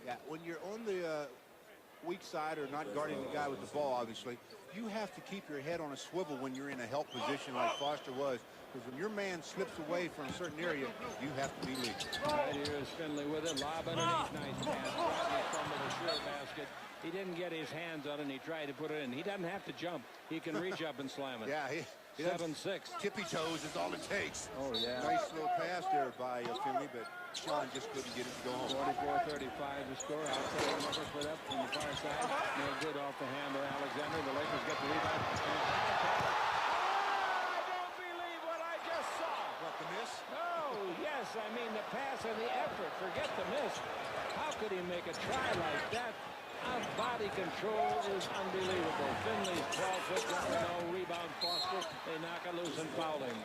Yeah, when you're on the weak side or not guarding the guy with the ball, obviously, you have to keep your head on a swivel when you're in a help position like Foster was. Because when your man slips away from a certain area, you have to be legal. Right here is Finley with it. Lob underneath. Nice pass. Rodney fumbled a sure basket. He didn't get his hands on it, and he tried to put it in. He doesn't have to jump. He can reach up and slam it. Yeah, he 7-6. Tippy toes is all it takes. Oh, yeah. Nice little pass there by Finley, but Sean just couldn't get it to go home. 44-35 to score. Outside the number put up from the far side. No good off the hand of Alexander. The Lakers get the rebound. Yes, I mean the pass and the effort. Forget the miss. How could he make a try like that? Body control is unbelievable. Finley's 12-foot jumper, no rebound. Foster, they knock it loose and foul him.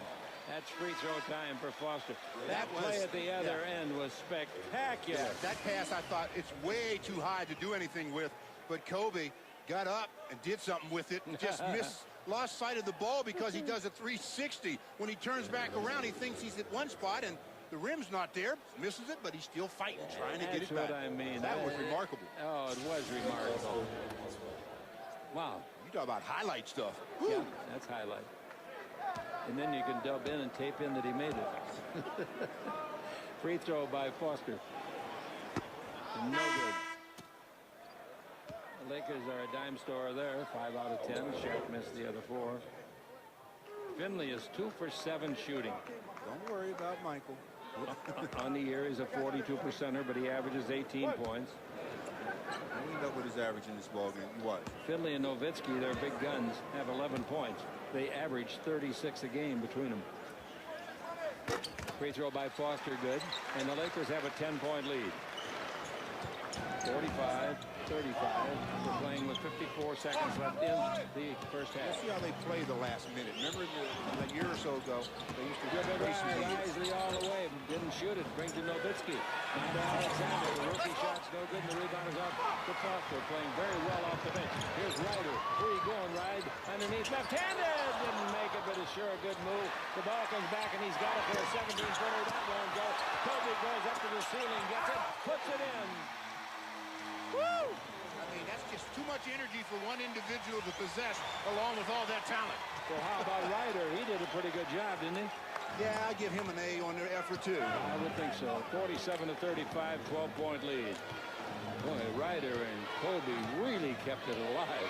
That's free throw time for Foster. That play at the other end was spectacular. Yeah, that pass, I thought, it's way too high to do anything with, but Kobe got up and did something with it and just lost sight of the ball because he does a 360. When he turns back around, he thinks he's at one spot and the rim's not there, misses it, but he's still fighting, trying to get it back. That's what I mean. That was remarkable. Oh, it was remarkable. Wow. You talk about highlight stuff. Woo. Yeah, that's highlight. And then you can dub in and tape in that he made it. Free throw by Foster. No good. The Lakers are a dime store there. 5 out of 10. Shaq missed the other 4. Finley is 2 for 7 shooting. Don't worry about Michael. On the year, he's a 42%er, but he averages 18 points. I end up with his average in this ballgame. What? Finley and Nowitzki, their big guns, have 11 points. They average 36 a game between them. Free throw by Foster, good. And the Lakers have a 10-point lead. 45-35. We're playing with 54 seconds left in the first half. Let's see how they play the last minute. Remember a year or so ago, they used to race Isley all the way. Didn't shoot it. Brings to Nowitzki. Now to Alexander. The rookie shot's no good. And the rebound is off to Foster. Playing very well off the bench. Here's Ryder. Where you going, Ryder? Underneath left-handed. Didn't make it, but it's sure a good move. The ball comes back, and he's got it for a 17-footer. That won't go. Kobe goes up to the ceiling, gets it, puts it in. Woo! I mean, that's just too much energy for one individual to possess, along with all that talent. Well, how about Ryder? He did a pretty good job, didn't he? Yeah, I give him an A on their effort, too. I would think so. 47-35, 12-point lead. Boy, Ryder and Kobe really kept it alive.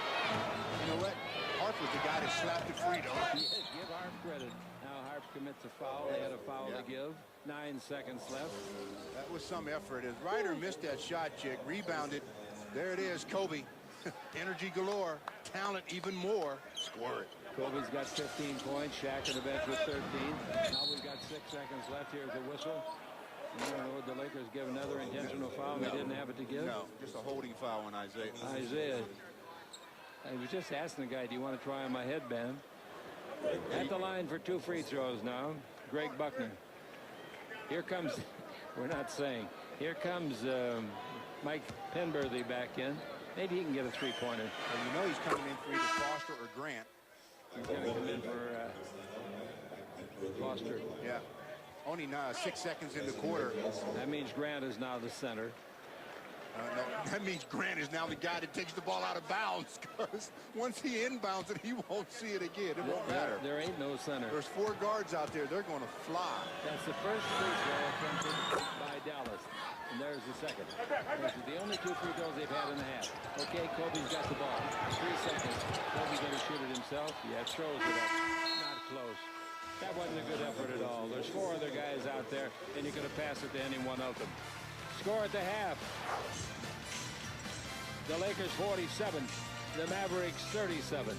You know what? Harp was the guy that slapped it free, though. Yes, give Harp credit. Now Harp commits a foul. They had a foul to give. 9 seconds left. That was some effort. As Ryder missed that shot, chick, rebounded. There it is, Kobe. Energy galore. Talent even more. Score it. Kobe's got 15 points. Shaq on the bench with 13. Now we've got 6 seconds left. Here's the whistle. Would the Lakers give another intentional foul? No. They didn't have it to give? No, just a holding foul on Isaiah. Isaiah. I was just asking the guy, do you want to try on my headband? At the line for 2 free throws now. Greg Buckner. Here comes, we're not saying, here comes Mike Penberthy back in. Maybe he can get a 3-pointer. And you know he's coming in for either Foster or Grant. He's going to come in for Foster. Yeah. Only now 6 seconds in the quarter. That means Grant is now the center. No, that means Grant is now the guy that takes the ball out of bounds, because once he inbounds it, he won't see it again. It won't matter. There ain't no center. There's 4 guards out there. They're going to fly. That's the first free throw attempted by Dallas. And there's the second. Those are the only 2 free throws they've had in the half. Okay, Kobe's got the ball. 3 seconds. Kobe's going to shoot it himself. Yeah, throws it up. Not close. That wasn't a good effort at all. There's 4 other guys out there, and you're going to pass it to any one of them. Score at the half. The Lakers 47, the Mavericks 37.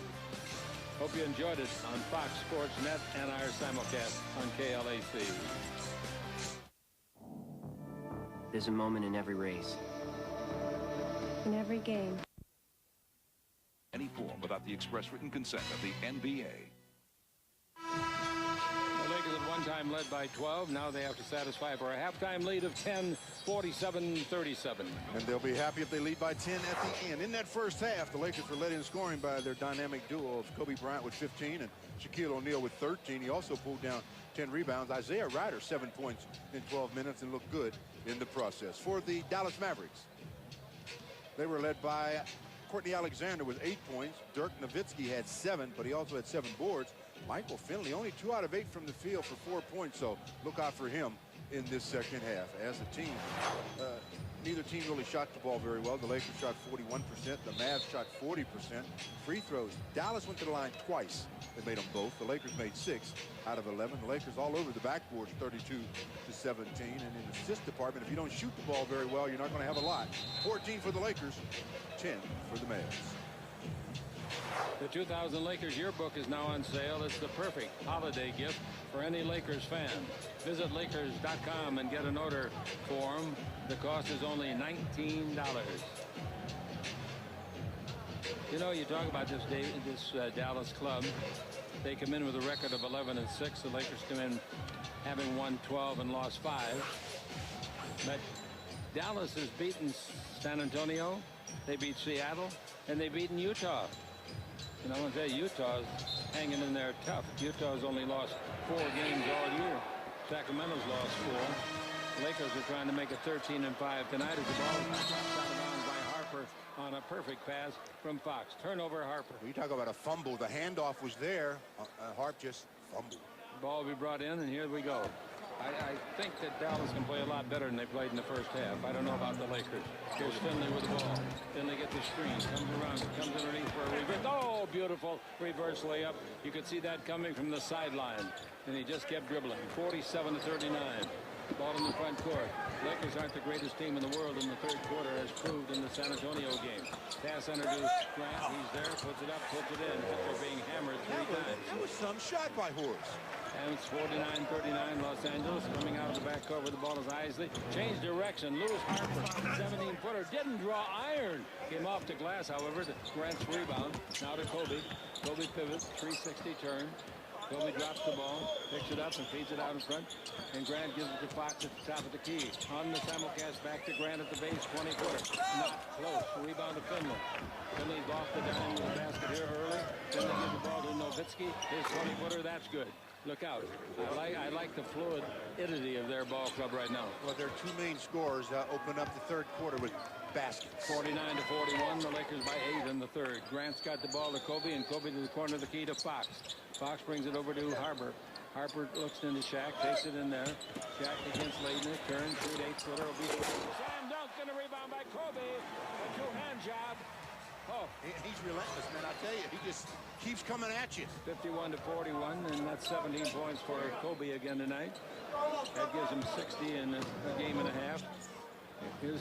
Hope you enjoyed it on Fox Sports Net and our simulcast on KLAC. There's a moment in every race. In every game. Any form without the express written consent of the NBA. The Lakers at 1 one time led by 12. Now they have to satisfy for a halftime lead of 10, 47-37. And they'll be happy if they lead by 10 at the end. In that first half, the Lakers were led in scoring by their dynamic duo of Kobe Bryant with 15 and Shaquille O'Neal with 13. He also pulled down 10 rebounds. Isaiah Ryder, 7 points in 12 minutes and looked good in the process. For the Dallas Mavericks, they were led by Courtney Alexander with 8 points. Dirk Nowitzki had 7, but he also had 7 boards. Michael Finley only 2 out of 8 from the field for 4 points, so look out for him in this second half. As a team, neither team really shot the ball very well. The Lakers shot 41%. The Mavs shot 40%. Free throws, Dallas went to the line twice. They made them both. The Lakers made 6 out of 11. The Lakers all over the backboard, 32-17. And in the assist department, if you don't shoot the ball very well, you're not going to have a lot. 14 for the Lakers, 10 for the Mavs. The 2000 Lakers yearbook is now on sale. It's the perfect holiday gift for any Lakers fan. Visit Lakers.com and get an order form. The cost is only $19. You know, you talk about this Dallas club. They come in with a record of 11-6. The Lakers come in having won 12 and lost 5. But Dallas has beaten San Antonio. They beat Seattle, and they've beaten Utah. And I want to tell you, Utah's hanging in there tough. Utah's only lost 4 games all year. Sacramento's lost 4. Lakers are trying to make it 13-5 tonight as the ball is out of bounds by Harper on a perfect pass from Fox. Turnover, Harper. You talk about a fumble. The handoff was there. Harp just fumbled. Ball will be brought in, and here we go. I think that Dallas can play a lot better than they played in the first half. I don't know about the Lakers. Here's Finley with the ball. Finley gets the screen, comes around, comes underneath for a reverse. Oh, beautiful reverse layup. You could see that coming from the sideline, and he just kept dribbling. 47-39. Ball in the front court. Lakers aren't the greatest team in the world in the third quarter, as proved in the San Antonio game. Pass under to Grant. He's there, puts it up, puts it in. After being hammered 3 times. That was some shot by Horst. And it's 49-39 Los Angeles. Coming out of the backcourt with the ball is Isley. Changed direction. Lewis Harper, 17-footer. Didn't draw iron. Came off the glass, however, to Grant's rebound. Now to Kobe. Kobe pivots, 360 turn. Kobe drops the ball, picks it up, and feeds it out in front. And Grant gives it to Fox at the top of the key. On the simulcast, back to Grant at the base, 20-footer. Not close. Rebound to Finley. Finley's off the dime with the basket here early. Finley gives the ball to Nowitzki. His 20-footer, that's good. Look out. I like the fluidity of their ball club right now. Well, their 2 main scorers open up the third quarter with baskets. 49-41. The Lakers by 8 in the third. Grant's got the ball to Kobe, and Kobe to the corner of the key to Fox. Fox brings it over to Harper. Harper looks into Shaq, takes it in there. Shaq against Leitner, turns, shoot 8-footer. Will be slam dunk and a rebound by Kobe. A 2-hand job. Oh, he's relentless, man. I tell you, he just keeps coming at you. 51-41, and that's 17 points for Kobe again tonight. That gives him 60 in a game and a half. Here's,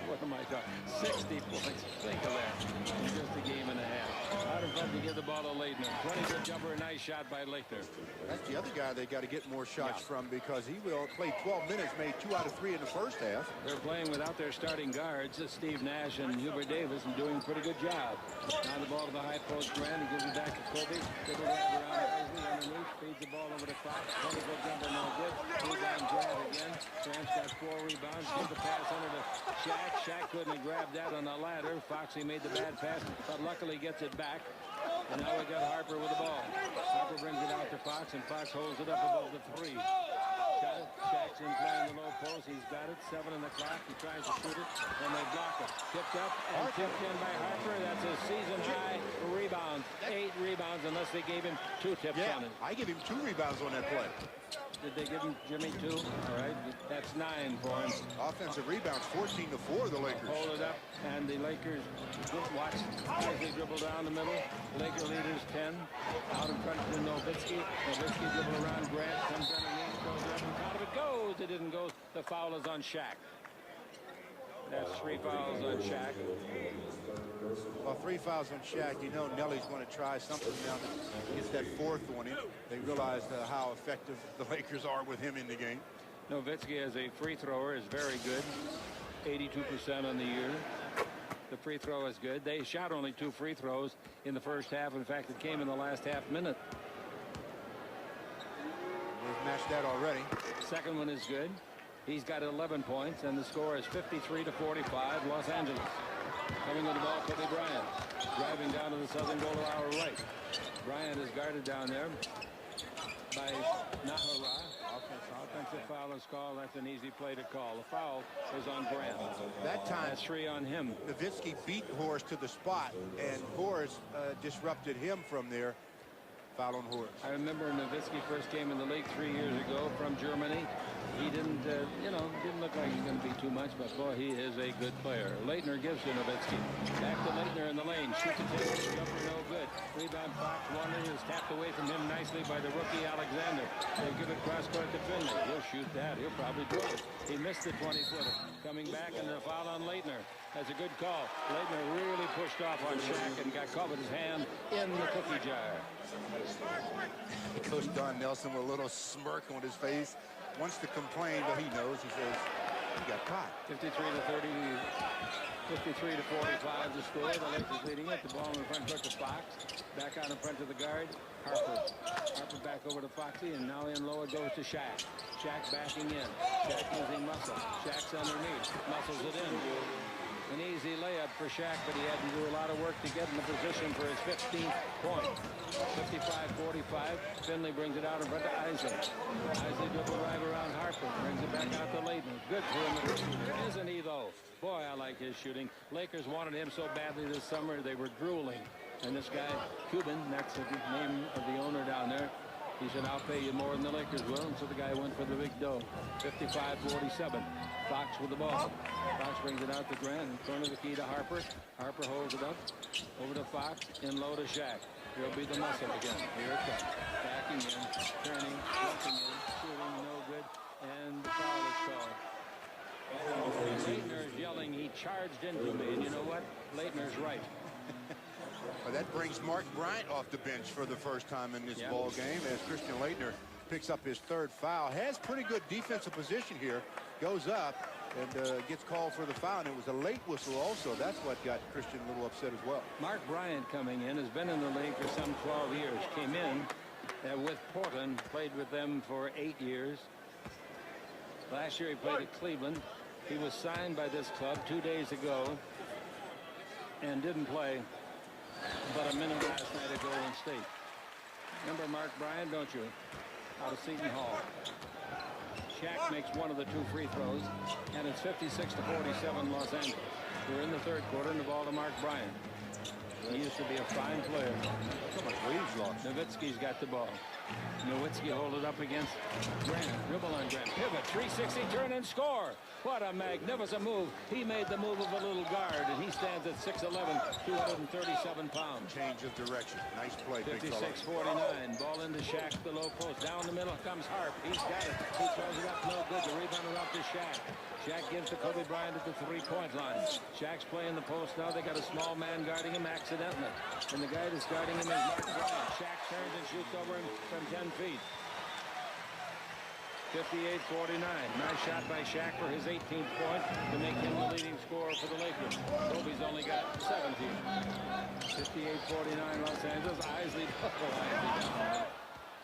what am I talking? 60 points. Think of that. In just a game and a half. Out in front to give the ball to Leitner. 20-foot jumper, nice shot by Leitner. That's the other guy they got to get more shots from, because he will play 12 minutes, made 2 out of 3 in the first half. They're playing without their starting guards, Steve Nash and Hubert Davis, and doing a pretty good job. Now the ball to the high post, Grant. He gives it back to Kobe. Dribble right around Isley underneath. Feeds the ball over to Fox. 20-foot jumper, no good. Rebound grab again. Grant's got 4 rebounds. Give the pass under to Shaq. Shaq couldn't have grabbed that on the ladder. Foxy made the bad pass, but luckily gets it back. And now we got Harper with the ball. Harper brings it out to Fox, and Fox holds it up above the 3. Shaq's in playing the low post. He's got it. 7 on the clock. He tries to shoot it, and they block it. Tipped up and tipped in by Harper. That's a season high rebound. 8 rebounds, unless they gave him 2 tips on it. I give him 2 rebounds on that play. Did they give him Jimmy 2? All right, that's 9 for him. Offensive rebounds, 14-4, the Lakers. Hold it up, and the Lakers watch as they dribble down the middle. Laker leaders 10. Out in front to Nowitzki. Nowitzki dribble around Grant, comes underneath, goes up, and out of it goes. It didn't go. The foul is on Shaq. That's 3 fouls on Shaq. Well, 3 fouls on Shaq. You know Nelly's going to try something now that gets that 4th on him. They realize how effective the Lakers are with him in the game. Nowitzki as a free thrower is very good. 82% on the year. The free throw is good. They shot only 2 free throws in the first half. In fact, it came in the last half minute. There's matched that already. Second one is good. He's got 11 points, and the score is 53-45, Los Angeles. Coming with the ball, Kobe Bryant. Driving down to the southern goal to our right. Bryant is guarded down there by Nahara. Offensive foul is called. That's an easy play to call. The foul is on Grant. That time, that's 3 on him. Nowitzki beat Horst to the spot, and Horst disrupted him from there. Foul on Horst. I remember Nowitzki first came in the league 3 years ago from Germany. He didn't, didn't look like he's going to be too much, but boy, he is a good player. Leitner gives to Nowitzki. Back to Leitner in the lane. Shoots a jumper, no good. Rebound Fox. One is tapped away from him nicely by the rookie Alexander. They give it cross court to Finley. He'll shoot that. He'll probably draw it. He missed the 20-footer. Coming back and the foul on Leitner. That's a good call. Leitner really pushed off on Shaq and got caught with his hand in the cookie jar. Coach Don Nelson with a little smirk on his face. Wants to complain, but he knows. He says he got caught. 53-30, 53-45 the score. The Lakers leading it. The ball in the front court to Fox. Back out in front of the guard. Harper back over to Foxy, and now in low it goes to Shaq. Shaq backing in. Shaq using muscle. Shaq's underneath. Muscles it in. An easy layup for Shaq, but he had to do a lot of work to get in the position for his 15th point. 55-45. Finley brings it out in front to Isley. Isley dribble right around Harper. Brings it back out to Leitner. Good perimeter shooter, isn't he, though? Boy, I like his shooting. Lakers wanted him so badly this summer, they were drooling. And this guy, Cuban, that's the name of the owner down there, he said, I'll pay you more than the Lakers will. And so the guy went for the big dough. 55-47. Fox with the ball. Fox brings it out to Grant in front of the key to Harper. Harper holds it up. Over to Fox. In low to Shaq. He'll be the muscle again. Here it comes. Backing in. Turning. Jumping in. Shooting. No good. And the foul is called. Leitner is yelling. He charged into me. And you know what? Leitner's right. Well, that brings Mark Bryant off the bench for the first time in this ball game as Christian Leitner picks up his 3rd foul. Has pretty good defensive position here. Goes up and gets called for the foul. And it was a late whistle also. That's what got Christian a little upset as well. Mark Bryant coming in has been in the league for some 12 years. Came in with Portland. Played with them for 8 years. Last year he played at Cleveland. He was signed by this club 2 days ago and didn't play but a minute last night at Golden State. Remember Mark Bryant, don't you? Out of Seton Hall. Shaq makes one of the 2 free throws, and it's 56-47 Los Angeles. We're in the 3rd quarter, and the ball to Mark Bryant. He used to be a fine player. So much leads lost. Nowitzki's got the ball. Nowitzki hold it up against Grant. Dribble on Grant. Pivot. 360 turn and score. What a magnificent move. He made the move of a little guard, and he stands at 6'11", 237 pounds. Change of direction. Nice play, big fella. 56-49. Ball into Shaq, the low post. Down the middle comes Harp. He's got it. He throws it up. No good. The rebound is up to Shaq. Shaq gives to Kobe Bryant at the 3-point line. Shaq's playing the post now. They got a small man guarding him accidentally. And the guy that's guarding him is Mark Bryant. Shaq turns and shoots over him from 10 feet. 58-49. Nice shot by Shaq for his 18th point to make him the leading scorer for the Lakers. Kobe's only got 17. 58-49 Los Angeles. Isley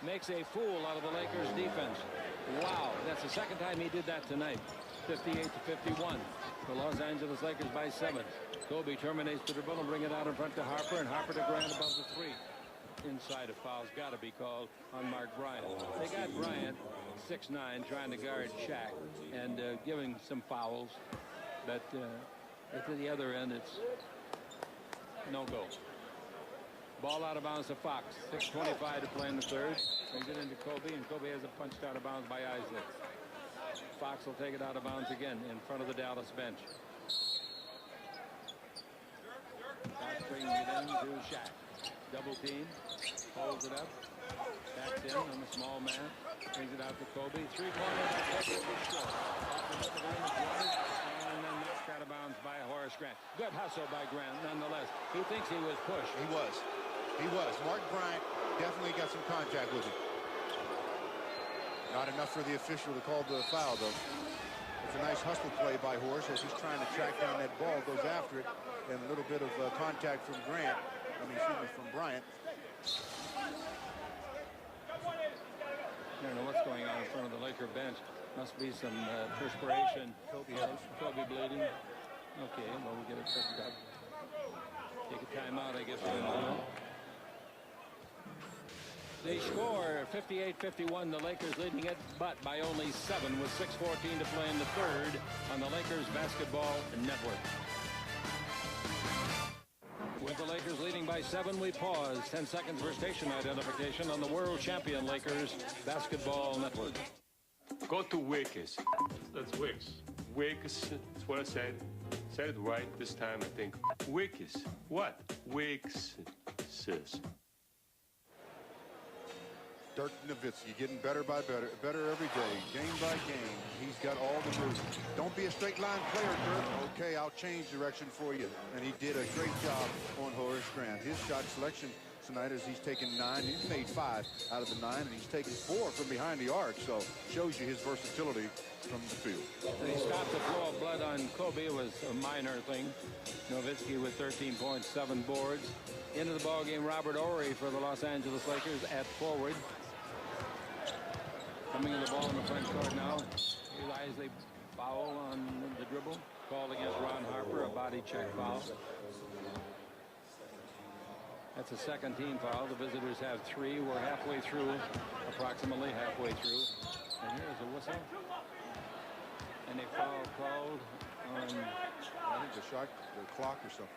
makes a fool out of the Lakers defense. Wow, that's the second time he did that tonight. 58-51. The Los Angeles Lakers by 7. Kobe terminates the dribble and bring it out in front to Harper, and Harper to Grant above the 3. Inside a foul's got to be called on Mark Bryant. They got Bryant 6'9", trying to guard Shaq and giving some fouls, but at the other end it's no go. Ball out of bounds to Fox. 6:25 to play in the 3rd. Brings it into Kobe, and Kobe has it punched out of bounds by Isley. Fox will take it out of bounds again in front of the Dallas bench. Fox brings it in to Shaq. Double team. Holds it up. Backs in on the small man. Brings it out to Kobe. 3-pointer. And then knocked out of bounds by Horace Grant. Good hustle by Grant nonetheless. He thinks he was pushed. He was. He was. Mark Bryant definitely got some contact with him. Not enough for the official to call the foul, though. It's a nice hustle play by Horace as he's trying to track down that ball. Goes after it. And a little bit of contact from Grant. From Bryant. I don't know what's going on in front of the Laker bench. Must be some perspiration. Kobe bleeding. Okay, well, we get it fixed up. Take a timeout, I guess. They score 58-51. The Lakers leading it, but by only 7 with 6:14 to play in the third on the Lakers Basketball Network. With the Lakers leading by 7, we pause. 10 seconds for station identification on the world champion Lakers Basketball Network. Go to Wicks. That's Wicks. Wicks. That's what I said. Said it right this time, I think. Wicks. What? Wicks. Sis. Dirk Nowitzki getting better every day, game by game. He's got all the moves. Don't be a straight line player, Dirk. Okay, I'll change direction for you. And he did a great job on Horace Grant. His shot selection tonight is he's taken 9. He's made 5 out of the 9, and he's taken 4 from behind the arc. So shows you his versatility from the field. He stopped the flow of blood on Kobe. It was a minor thing. Nowitzki with 13 points, 7 boards. Into the ball game, Robert Horry for the Los Angeles Lakers at forward. Coming in the ball in the front court now. Isley foul on the dribble. Called against Ron Harper, a body check foul. That's a second team foul. The visitors have 3. We're halfway through, approximately halfway through. And here's a whistle. And a foul called on, I think the shot, the clock or something.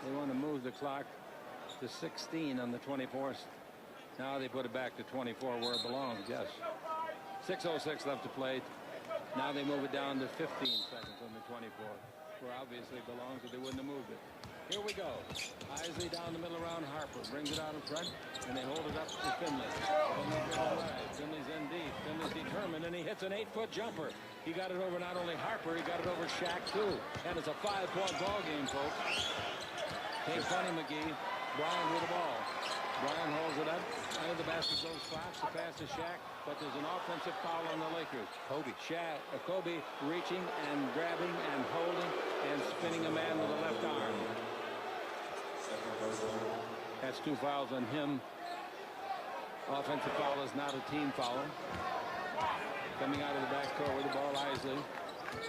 They want to move the clock to 16 on the 24th. Now they put it back to 24 where it belongs. Yes. 6:06 left to play. Now they move it down to 15 seconds on the 24, where obviously it belongs, but they wouldn't have moved it. Here we go. Isley down the middle around Harper. Brings it out in front, and they hold it up to Finley. Finley's in deep. Finley's determined, and he hits an 8-foot jumper. He got it over not only Harper, he got it over Shaq, too. And it's a 5-point ball game, folks. Take Sonny McGee. Bryant with the ball. Bryant holds it up. Under the basket goes Fox. The pass to Shaq, but there's an offensive foul on the Lakers. Kobe reaching and grabbing and holding and spinning a man with the left arm. That's 2 fouls on him. Offensive foul is not a team foul. Coming out of the backcourt with the ball, Isley.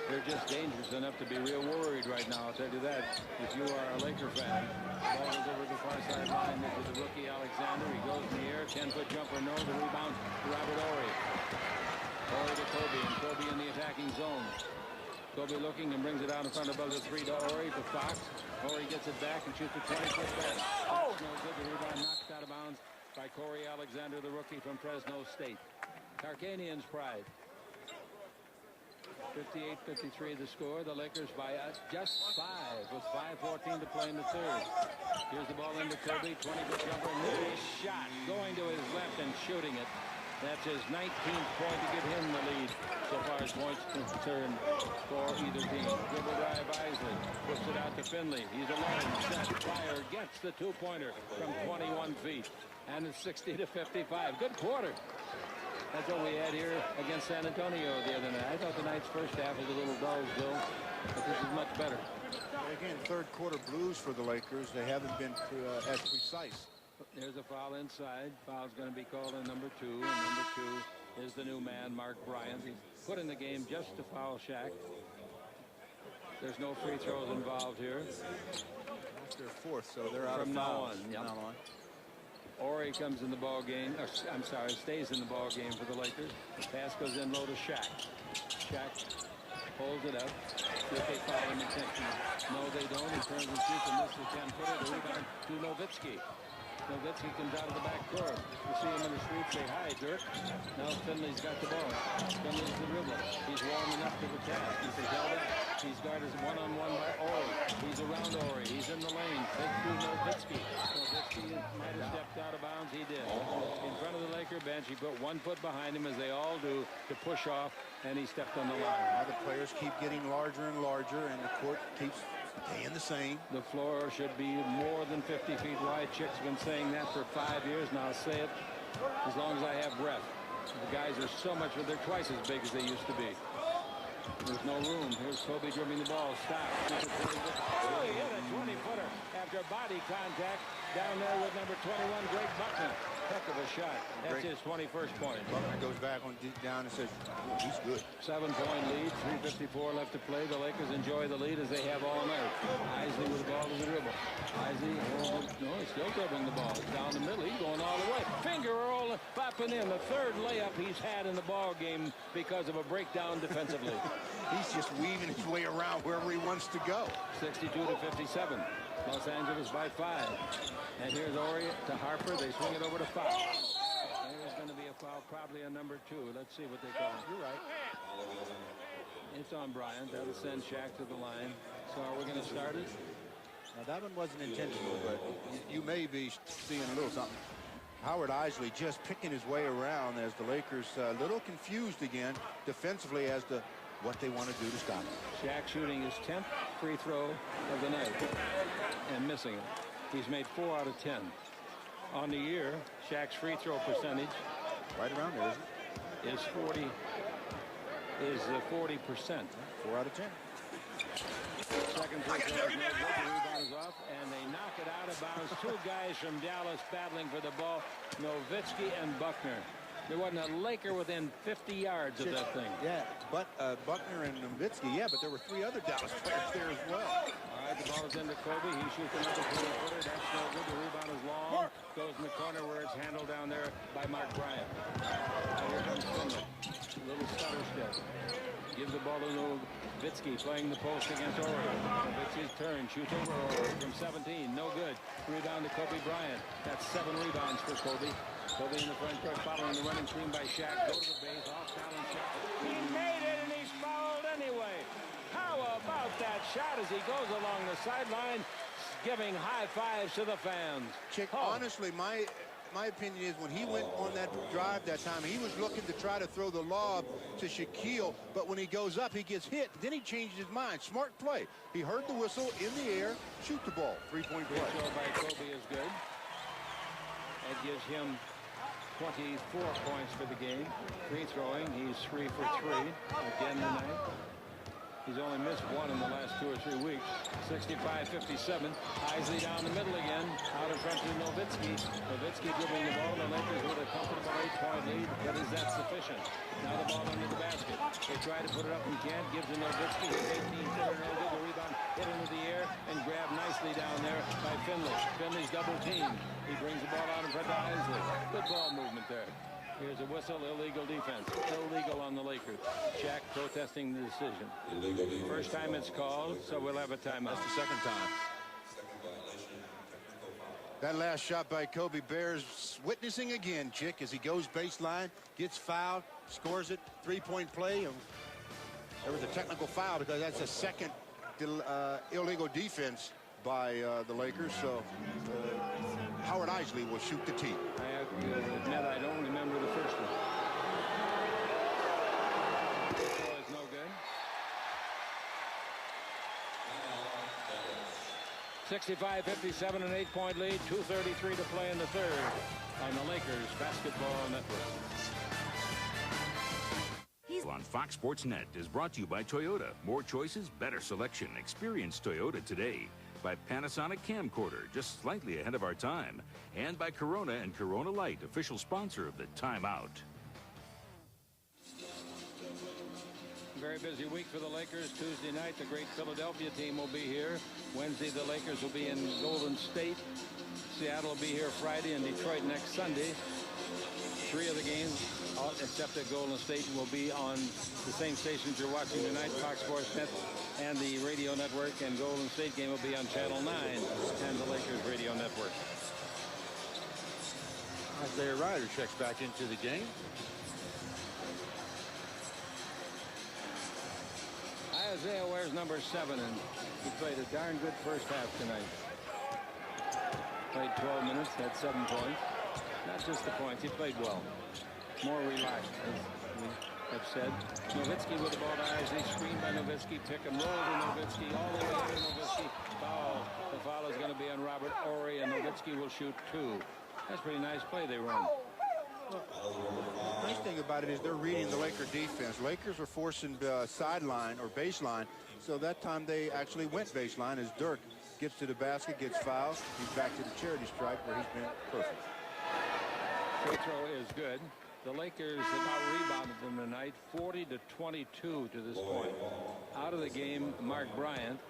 They're just dangerous enough to be real worried right now, I'll tell you that. If you are a Laker fan, ball is over the far sideline to the rookie Alexander. He goes in the air, 10-foot jumper, no. The rebound to Robert Horry. Horry to Kobe, and Kobe in the attacking zone. Kobe looking and brings it out in front above the 3 to Horry to Fox. Horry gets it back and shoots a 20-foot pass. No good. The rebound knocked out of bounds by Corey Alexander, the rookie from Fresno State. Tarkanian's pride. 58-53 the score. The Lakers by just 5 with 5:14 to play in the third. Here's the ball into Kobe. 20-foot jumper. Nice shot. Going to his left and shooting it. That's his 19th point to give him the lead so far as points concerned for either team. Dribble drive Isley. Puts it out to Finley. He's alone. Set. Fire. Gets the 2-pointer from 21 feet. And it's 60-55. Good quarter. That's what we had here against San Antonio the other night. I thought tonight's first half was a little dull still, but this is much better. Again, third quarter blues for the Lakers. They haven't been as precise. There's a foul inside. Foul's going to be called on number 2. And number 2 is the new man, Mark Bryant. He's put in the game just to foul Shaq. There's no free throws involved here. That's their 4th, so they're out from of now fouls. on. Yep. Horry comes in the ball game. Stays in the ball game for the Lakers. The pass goes in low to Shaq. Shaq holds it up. If they foul him intentionally. No, they don't. He turns and shoots and misses the 10-footer. The rebound to Nowitzki. Nowitzki comes out of the back court. You see him in the street, say hi, Dirk. Now Finley's got the ball. Finley's the dribble. He's warming up to the task. He's held up. He's guarded one-on-one by Horry. He's around Horry. He's in the lane. Takes to Nowitzki. Nowitzki might have stepped out of bounds. He did. In front of the Laker bench, he put 1 foot behind him, as they all do, to push off, and he stepped on the line. Now the players keep getting larger and larger, and the court keeps staying the same. The floor should be more than 50 feet wide. Chick's been saying that for 5 years now. I'll say it as long as I have breath. The guys are so much, they're twice as big as they used to be. There's no room. Here's Kobe dribbling the ball. Stop. Oh, he hit a 20-footer after body contact down there with number 21, Greg Buckner. Heck of a shot. That's his 21st point. Buckner goes back on down and says, oh, he's good. 7-point lead. 3:54 left to play. The Lakers enjoy the lead as they have all night. Isley with the ball to the dribble. Isley, no, he's still dribbling the ball. He's down the middle. He's going all the way. Finger roll, popping in. The third layup he's had in the ball game because of a breakdown defensively. He's just weaving his way around wherever he wants to go. 62-57. Los Angeles by 5. And here's Ori to Harper. They swing it over to foul. There's going to be a foul, probably a number 2. Let's see what they call it. You're right. It's on Bryant. That'll send Shaq to the line. So are we going to start it? Now, that one wasn't intentional, but you may be seeing a little something. Howard Isley just picking his way around as the Lakers a little confused again defensively as to what they want to do to stop him. Shaq shooting his 10th free throw of the night and missing it. He's made 4 out of 10. On the year, Shaq's free throw percentage Right around there, isn't it? is 40%. 4 out of 10. Second free throw is no good. The rebound is off, and they knock it out of bounds. 2 guys from Dallas battling for the ball, Nowitzki and Buckner. There wasn't a Laker within 50 yards of that thing. Yeah, but Buckner and Nowitzki, yeah, but there were 3 other Dallas players there as well. All right, the ball is into Kobe. He shoots another 20-footer. That's no good. The rebound is long. Goes in the corner where it's handled down there by Mark Bryant. Now here comes Finley. A little stutter step. Gives the ball to Nowitzki, playing the post against Ori. Nowitzki's turn, shoots over Ori from 17, no good. Rebound to Kobe Bryant. That's 7 rebounds for Kobe. Kobe in the front court, following the running screen by Shaq. Go to the base, off-balance shot. He made it, and he's fouled anyway. How about that shot as he goes along the sideline, giving high fives to the fans? Chick, honestly, my opinion is when he went on that drive that time, he was looking to try to throw the lob to Shaquille, but when he goes up, he gets hit. Then he changes his mind. Smart play. He heard the whistle in the air, shoot the ball. 3-point play. Free throw by Kobe is good. That gives him 24 points for the game. Free throwing, he's 3 for 3 again tonight. He's only missed 1 in the last 2 or 3 weeks. 65-57. Isley down the middle again. Out in front to Nowitzki. Nowitzki dribbling the ball. The Lakers with a comfortable 8-point lead. But is that sufficient? Now the ball under the basket. They try to put it up and can't. Gives to Nowitzki. His 18-footer. No good. The rebound hit into the air and grabbed nicely down there by Finley. Finley's double teamed. He brings the ball out in front to Isley. Good ball movement there. Here's a whistle, illegal defense. Illegal on the Lakers. Shaq protesting the decision. First time it's called, so we'll have a timeout. That's the second time. That last shot by Kobe bears witnessing again, Chick, as he goes baseline, gets fouled, scores it, 3-point play. There was a technical foul because that's a second illegal defense by the Lakers. So Howard Isley will shoot the tee. I have to admit I don't remember the first one. It's no good. 65-57, an 8-point lead. 2:33 to play in the third on the Lakers Basketball Network. On Fox Sports Net is brought to you by Toyota. More choices, better selection. Experience Toyota today. By Panasonic Camcorder, just slightly ahead of our time. And by Corona and Corona Light, official sponsor of the Timeout. Very busy week for the Lakers. Tuesday night, the great Philadelphia team will be here. Wednesday, the Lakers will be in Golden State. Seattle will be here Friday, and Detroit next Sunday. 3 of the games, except at Golden State, will be on the same stations you're watching tonight, Fox Sports Net and the radio network, and Golden State game will be on Channel 9 and the Lakers radio network. Isaiah Ryder checks back into the game. Isaiah wears number 7, and he played a darn good first half tonight. Played 12 minutes, had 7 points. Not just the points, he played well. More relaxed, as we have said. Nowitzki with the ball to Isley, screen by Nowitzki, pick and roll to Nowitzki, all the way to Nowitzki. Foul. The foul is going to be on Robert Horry, and Nowitzki will shoot 2. That's a pretty nice play they run. The nice thing about it is they're reading the Laker defense. Lakers are forcing sideline or baseline, so that time they actually went baseline as Dirk gets to the basket, gets fouled. He's back to the charity stripe where he's been perfect. Free throw is good. The Lakers have out-rebounded them tonight, 40-22 to this point. Out of the game, Mark Bryant.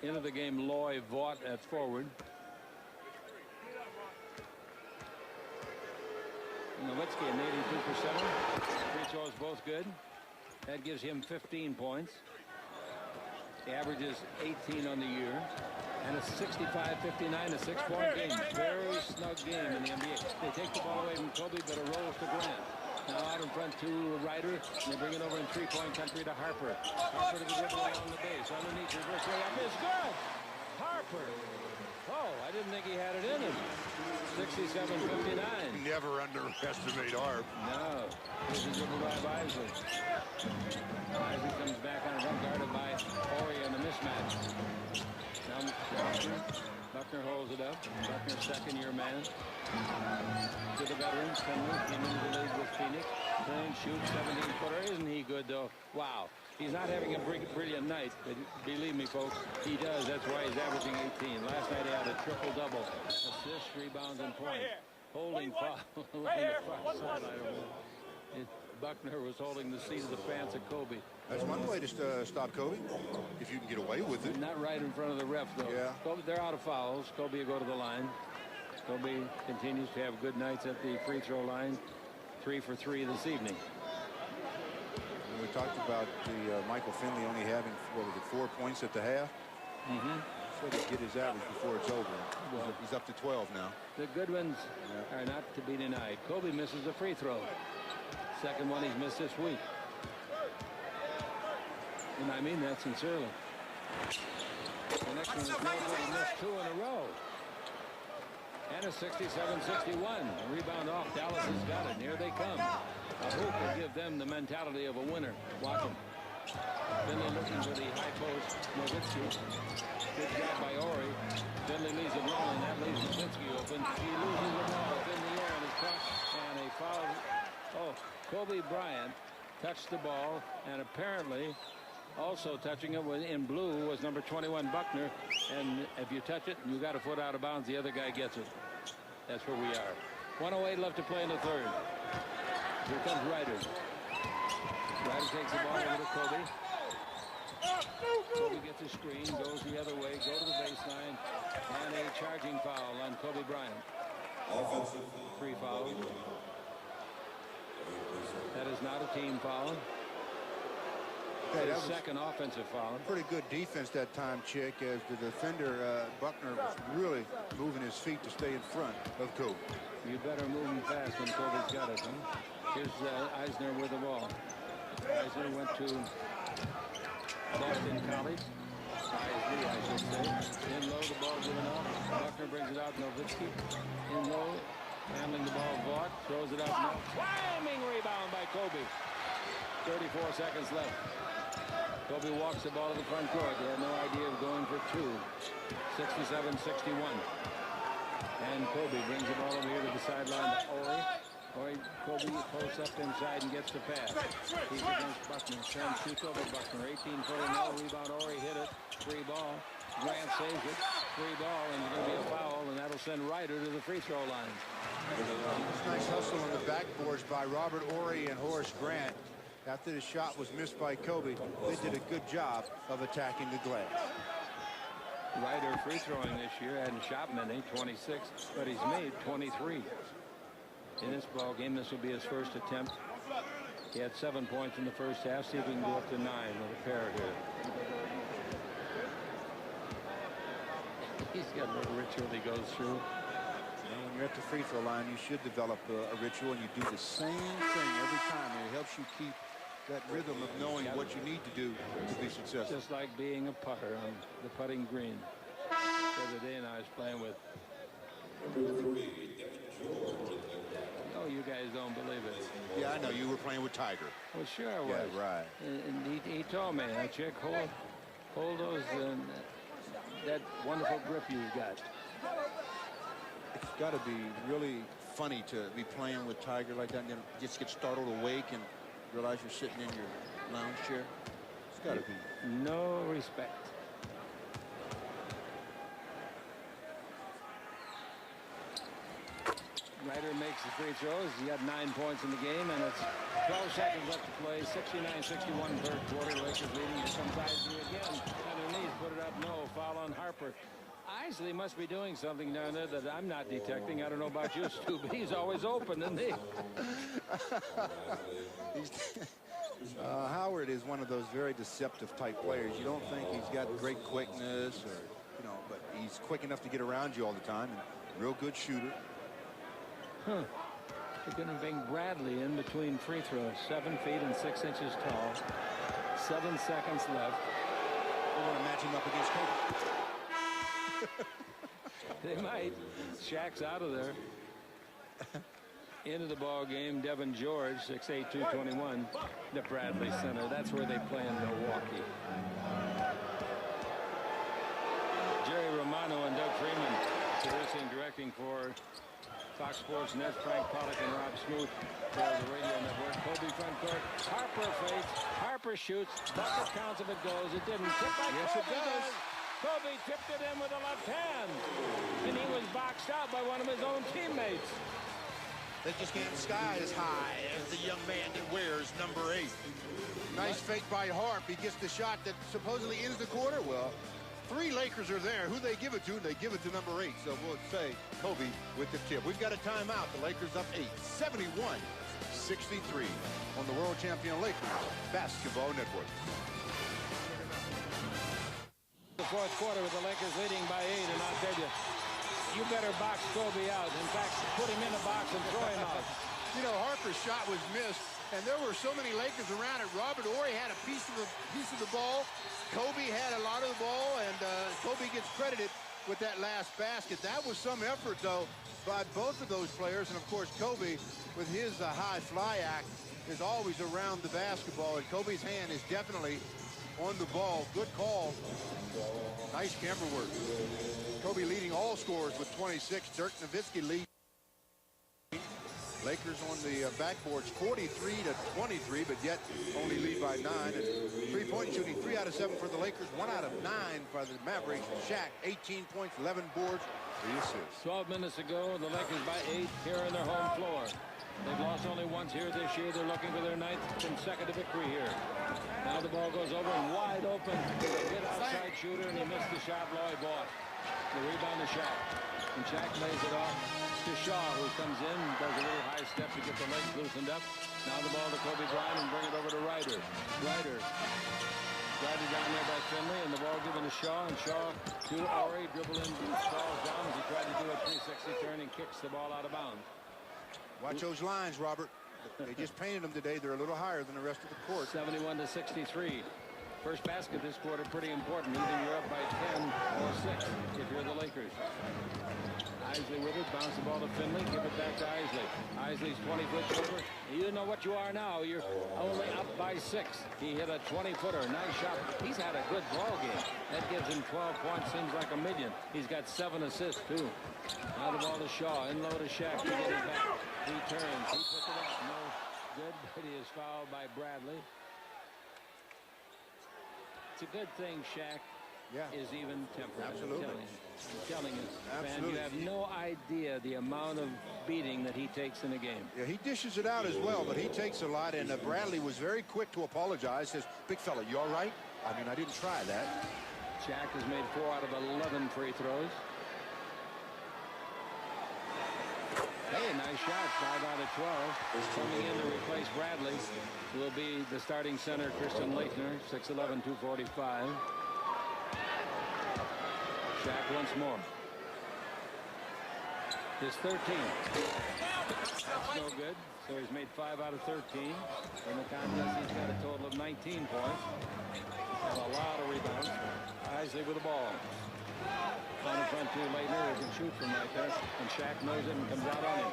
Into the game, Loy Vaught at forward. Nowitzki an 82%. Free throws both good. That gives him 15 points. He averages 18 on the year. And a 65-59, a 6-point game. Very snug game in the NBA. They take the ball away from Kobe, but it rolls to Grant. Now out in front to Ryder. And they bring it over in three-point country to Harper. Harper to the dribble along the base. Underneath, reverse layup is good. Harper. Oh, I didn't think he had it in him. 67-59. Never underestimate Harp. No. This is dribbled by Isley. Isley comes back on front, guarded by Horry in the mismatch. Now Buckner holds it up. Buckner, second-year man. To the veterans. Finley came into the league with Phoenix. Playing, shoots, 17-footer. Isn't he good, though? Wow. He's not having a brilliant night, but believe me, folks, he does. That's why he's averaging 18. Last night he had a triple-double. Assists, rebounds, and points. Holding foul on the far sideline. Buckner was holding the seat of the pants of Kobe. That's one way to stop Kobe, if you can get away with it. Not right in front of the ref, though. Yeah. Kobe, they're out of fouls. Kobe will go to the line. Kobe continues to have good nights at the free throw line. 3 for 3 this evening. And we talked about the Michael Finley only having, 4 points at the half. So to get his average before it's over. Well, he's up to 12 now. The good ones are not to be denied. Kobe misses a free throw. Second one he's missed this week. And I mean that sincerely. The next one is no good. He missed 2 in a row. And a 67-61. Rebound off. Dallas has got it. And here they come. A hoop will give them the mentality of a winner. Watch them. Finley looking for the high post. Nowitzki. Good job by Horry. Finley leaves it long, and that leaves Nowitzki open. He loses the ball. It's in the air and is caught. And a foul. Oh, Kobe Bryant touched the ball, and apparently also touching it in blue was number 21 Buckner. And if you touch it, you got a foot out of bounds. The other guy gets it. That's where we are. 1:08 left to play in the third. Here comes Ryder. Ryder takes the ball over to Kobe. Kobe gets a screen, goes the other way, go to the baseline, and a charging foul on Kobe Bryant. 3 fouls. That is not a team foul. Hey, His second offensive foul. Pretty good defense that time, Chick, as the defender, Buckner, was really moving his feet to stay in front of Kobe. You better move him fast when Kobe's got it, huh? Here's Eisner with the ball. Eisner went to Boston College. Isley, I should say. In low, the ball given off. Buckner brings it out. Nowitzki. In low, handling the ball. Vaught throws it out. No. Climbing rebound by Kobe. 34 seconds left. Kobe walks the ball to the front court. They had no idea of going for 2. 67-61. And Kobe brings the ball over here to the sideline to Horry. Kobe posts up inside and gets the pass. He's against Buckner. Sam shoots over Buckner. 18-footer, no rebound. Horry hit it. Free ball. Grant saves it. Free ball, and it's going to be a foul, and that'll send Ryder to the free throw line. Nice hustle on the backboards by Robert Horry and Horace Grant. After the shot was missed by Kobe, they did a good job of attacking the glass. Ryder free throwing this year, hadn't shot many, 26, but he's made 23. In this ball game, this will be his first attempt. He had 7 points in the first half. See if he can go up to 9 with a pair here. He's got a little ritual he goes through. And when you're at the free throw line, you should develop a ritual, and you do the same thing every time, and it helps you keep that rhythm of knowing what you need to do to be successful. Just like being a putter on the putting green. The other day, and I was playing with. Oh, you guys don't believe it. Yeah, I know. You were playing with Tiger. Well, sure I was. Yeah, right. And he told me, Chick, hold those, that wonderful grip you've got. It's got to be really funny to be playing with Tiger like that and then just get startled awake and realize you're sitting in your lounge chair? It's got to be. No respect. Ryder makes the free throws. He had 9 points in the game, and it's 12 seconds left to play. 69-61 third quarter. Lakers leading. Here comes Isley again. Underneath, put it up. No. Foul on Harper. Isley must be doing something down there that I'm not detecting. I don't know about you, Stu, but he's always open, isn't he? Howard is one of those very deceptive type players. You don't think he's got great quickness, or but he's quick enough to get around you all the time, and real good shooter. They're going to bring Bradley in between free throws. 7 feet and 6 inches tall. 7 seconds left. They want to match him up against Kobe. They might. Shaq's out of there. Into the ball game, Devin George, 6'8", 221. The Bradley Center. That's where they play in Milwaukee. Jerry Romano and Doug Freeman producing, directing for Fox Sports Net. Frank Pollock and Rob Smoot for the radio network. Kobe front court. Harper fakes. Harper shoots. Bucket counts if it goes. It didn't. Tip by Yes, Kobe it does. Kobe tipped it in with the left hand. And he was boxed out by one of his own teammates. They just can't sky as high as the young man that wears number 8. Nice fake by Harp. He gets the shot that supposedly ends the quarter. Well, 3 Lakers are there. Who they give it to? They give it to number 8. So we'll say Kobe with the tip. We've got a timeout. The Lakers up 8, 71-63 on the world champion Lakers Basketball Network. The fourth quarter with the Lakers leading by 8, and I'll tell you, you better box Kobe out. In fact, put him in a box and throw him out. Harper's shot was missed, and there were so many Lakers around it. Robert Horry had a piece of the ball. Kobe had a lot of the ball, and Kobe gets credited with that last basket. That was some effort, though, by both of those players. And, of course, Kobe, with his high fly act, is always around the basketball. And Kobe's hand is definitely on the ball. Good call. Nice camera work. Kobe leading all scorers with 26. Dirk Nowitzki leads. Lakers on the backboards 43-23, but yet only lead by 9. And three-point shooting 3 out of 7 for the Lakers, 1 out of 9 for the Mavericks. Shaq, 18 points, 11 boards, 3 assists. 12 minutes ago, the Lakers by 8 here on their home floor. They've lost only once here this year. They're looking for their 9th consecutive victory here. Now the ball goes over and wide open. Good outside shooter, and he missed the shot. Lloyd bought. The rebound to Shaq. And Shaq lays it off to Shaw, who comes in, does a little high step to get the legs loosened up. Now the ball to Kobe Bryant and bring it over to Ryder. Ryder guarded down there by Finley, and the ball given to Shaw, and Shaw to Horry, dribble in, falls down as he tried to do a 360 turn and kicks the ball out of bounds. Watch those lines, Robert. They just painted them today. They're a little higher than the rest of the court. 71-63. First basket this quarter, pretty important. Either you're up by 10 or 6 if you're the Lakers. Isley with it, bounce the ball to Finley, give it back to Isley. Isley's 20-foot jumper. You know what you are now. You're only up by 6. He hit a 20-footer. Nice shot. He's had a good ball game. That gives him 12 points. Seems like a million. He's got 7 assists, too. Now the ball to Shaw. In low to Shaq to get it back. He turns. He puts it up. No good, but he is fouled by Bradley. It's a good thing Shaq is even tempered. Absolutely. I'm telling you, Absolutely. man, you have no idea the amount of beating that he takes in a game. Yeah, he dishes it out as well, but he takes a lot, and Bradley was very quick to apologize. Says, big fella, you all right? I mean, I didn't try that. Shaq has made 4 out of 11 free throws. Hey, nice shot, 5 out of 12. Coming in to replace Bradley will be the starting center, Christian Laettner, 6'11", 245. Shaq once more. His 13. That's no good. So he's made 5 out of 13. In the contest, he's got a total of 19 points. And a lot of rebounds. Isley with the ball. On the front to Laettner, who can shoot from right there. And Shaq knows it and comes out on him.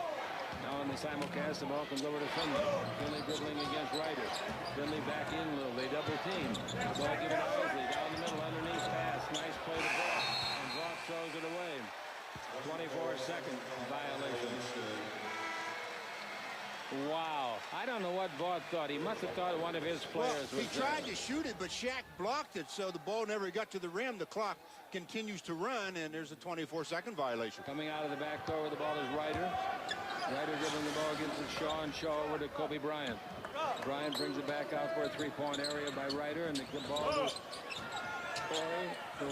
Now on the simulcast, the ball comes over to Finley. Finley dribbling against Ryder. Finley back in a little. They double team. The ball given to Isley. Down the middle, underneath pass. Nice play to Brock. And Brock throws it away. 24-second violation. Wow. I don't know what Vaught thought. He must have thought one of his players was he tried to shoot it, but Shaq blocked it, so the ball never got to the rim. The clock continues to run, and there's a 24-second violation. Coming out of the back door with the ball is Ryder. Ryder giving the ball, gives it Shaw, and Shaw over to Kobe Bryant. Bryant brings it back out for a three-point area by Ryder, and the ball goes to Ryder. No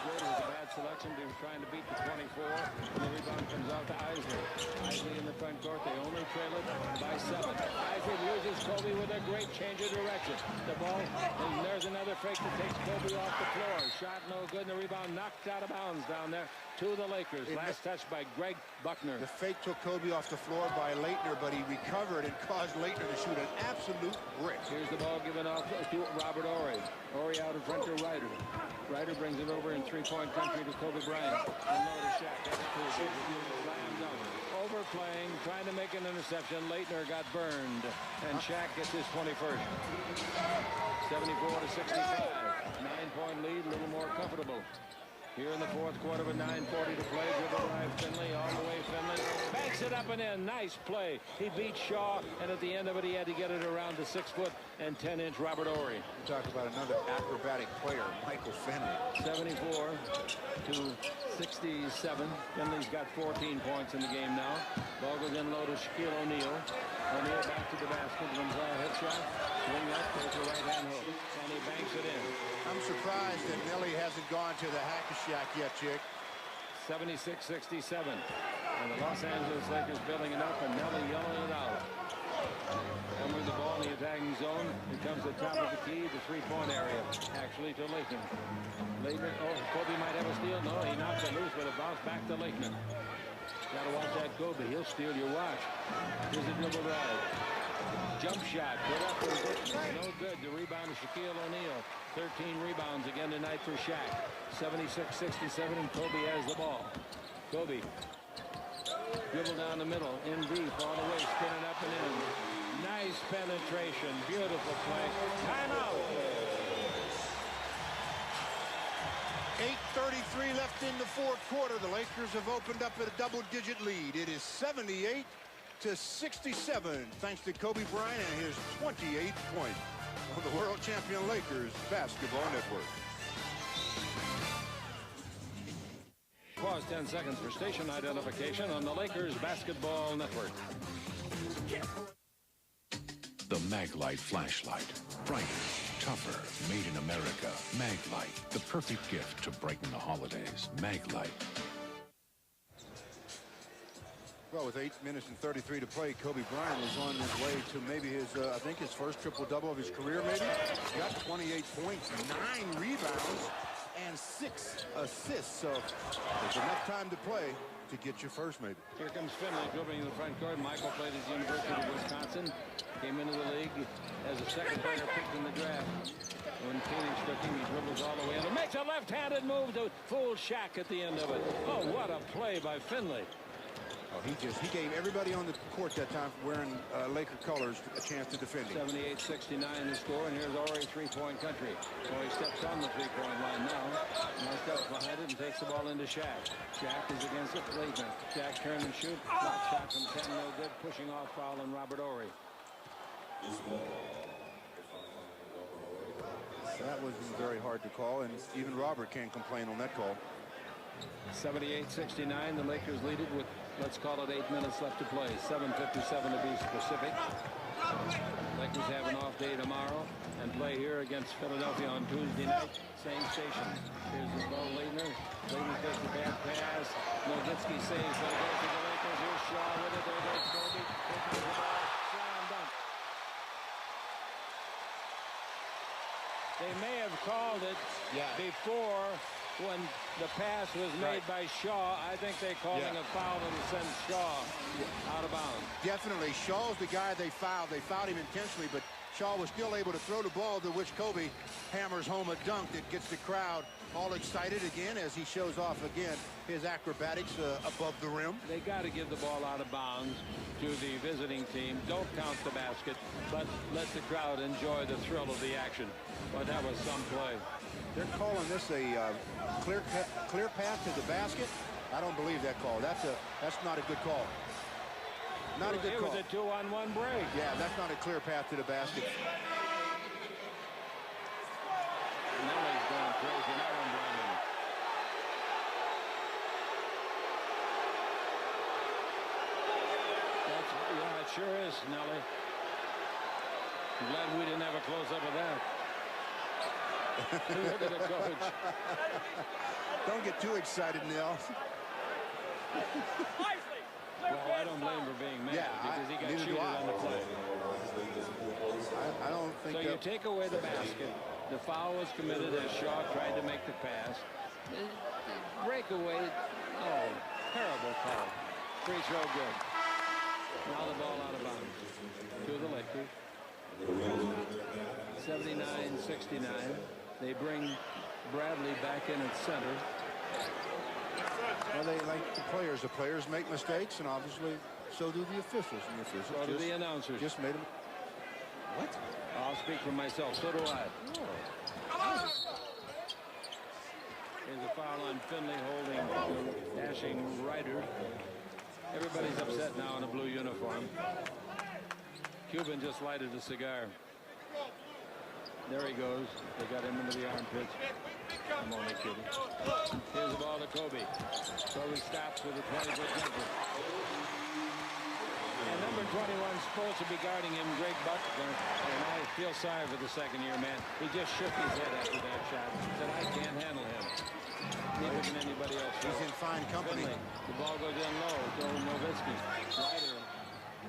good. It was a bad selection. He was trying to beat the 24. And the rebound comes out to Isley. Isley in the front court. They only trail it by 7. Isley loses Kobe with a great change of direction. The ball, and there's another fake that takes Kobe off the floor. Shot no good, and the rebound knocked out of bounds down there to the Lakers. Last touch by Greg Buckner. The fake took Kobe off the floor by Leitner, but he recovered and caused Leitner to shoot an absolute brick. Here's the ball given off to Robert Horry. Horry out in front to Ryder. Ryder brings it over in three-point country to Kobe Bryant. And now to Shaq. Slam dunk. Overplaying, trying to make an interception. Leitner got burned, and Shaq gets his 21st. 74-65. 9-point lead, a little more comfortable. Here in the fourth quarter with 9:40 to play. Dribble drive Finley, all the way Finley. Banks it up and in. Nice play. He beat Shaw, and at the end of it, he had to get it around the 6'10" Robert Horry. Talk about another acrobatic player, Michael Finley. 74-67. Finley's got 14 points in the game now. Ball goes in low to Shaquille O'Neal. O'Neal back to the basket. Wins a hit shot. Swing up, takes a right-hand hook, and he banks it in. I'm surprised that Nelly hasn't gone to the hack-a-shack yet, Chick. 76-67. And the Los Angeles Lakers building it up, and Nelly yelling it out. And with the ball in the attacking zone, it comes to the top of the key, the three-point area, actually to Lakeman. Lakeman, oh, Kobe might have a steal. No, he knocked it loose, but it bounced back to Lakeman. Got to watch that Kobe. He'll steal your watch. Here's a dribble drive. Jump shot, put up for no good. The rebound is Shaquille O'Neal. 13 rebounds again tonight for Shaq. 76-67, and Kobe has the ball. Kobe. Dribble down the middle, in deep, all the way, spinning up and in. Nice penetration, beautiful play. Timeout. 8:33 left in the fourth quarter. The Lakers have opened up at a double-digit lead. It is 78-67, thanks to Kobe Bryant and his 28 points on the world champion Lakers basketball network. Pause 10 seconds for station identification on the Lakers basketball network. The Maglite flashlight. Brighter, tougher, made in America. Maglite, the perfect gift to brighten the holidays. Maglite. Well, with 8 minutes and 33 to play, Kobe Bryant is on his way to maybe his, I think his first triple-double of his career, maybe. He got 28 points, 9 rebounds, and 6 assists. So there's enough time to play to get your first, maybe. Here comes Finley dribbling in the front court. Michael played at the University of Wisconsin. Came into the league as a second player picked in the draft. When Phoenix took him, he dribbles all the way in and makes a left-handed move to fool Shaq at the end of it. Oh, what a play by Finley. Oh, he gave everybody on the court that time wearing Laker colors a chance to defend him. 78-69 the score, and here's Horry, three-point country. Horry steps on the three-point line now. Now steps behind it and takes the ball into Shaq. Shaq is against it. Lakeman. Shaq turn and shoot. Block shot from 10, no good. Pushing off foul on Robert Horry. That was very hard to call, and even Robert can't complain on that call. 78-69, the Lakers lead it with, let's call it 8 minutes left to play. 7:57 to be specific. Lakers have an off day tomorrow and play here against Philadelphia on Tuesday night. Same station. Here's the ball, Leitner. Leitner takes the bad pass. Nowitzki saves, but it goes to the Lakers. Here's Shaw with it. There goes Kobe. Here comes the ball. Slam dunk. They may have called it before when the pass was made by Shaw. I think they called him a foul and sent Shaw out of bounds. Definitely. Shaw's the guy they fouled. They fouled him intentionally, but Shaw was still able to throw the ball, to which Kobe hammers home a dunk that gets the crowd all excited again as he shows off again his acrobatics above the rim. They got to give the ball out of bounds to the visiting team. Don't count the basket, but let the crowd enjoy the thrill of the action. But that was some play. They're calling this a clear path to the basket. I don't believe that call. That's not a good call. Not a good It call. was a 2-on-1 break. Yeah, that's not a clear path to the basket. Nelly's going crazy now on Bradley. Yeah, it sure is, Nelly. I'm glad we didn't have a close-up of that. Look at the coach. Don't get too excited, Nell. Well, I don't blame him for being mad because he got cheated on the play. I don't think so you take away the basket. The foul was committed as Shaw tried to make the pass. Breakaway. Oh, terrible call. Free throw good. Now the ball out of bounds to the Lakers. 79-69. They bring Bradley back in at center. Well, they like the players. The players make mistakes, and obviously so do the officials. And the officials so do the announcers. Just made them. What? I'll speak for myself. So do I. Here's a foul on Finley holding the dashing Ryder. Everybody's upset now in a blue uniform. Cuban just lighted a cigar. There he goes. They got him into the armpits. I'm only kidding. Here's the ball to Kobe. Kobe stops with a 20-foot jumper. And number 21 is supposed to be guarding him, Greg Butler. And I feel sorry for the second-year man. He just shook his head after that shot. Said, I can't handle him. Neither can anybody else. He's in fine company. Finley. The ball goes in low to Nowitzki. Ryder.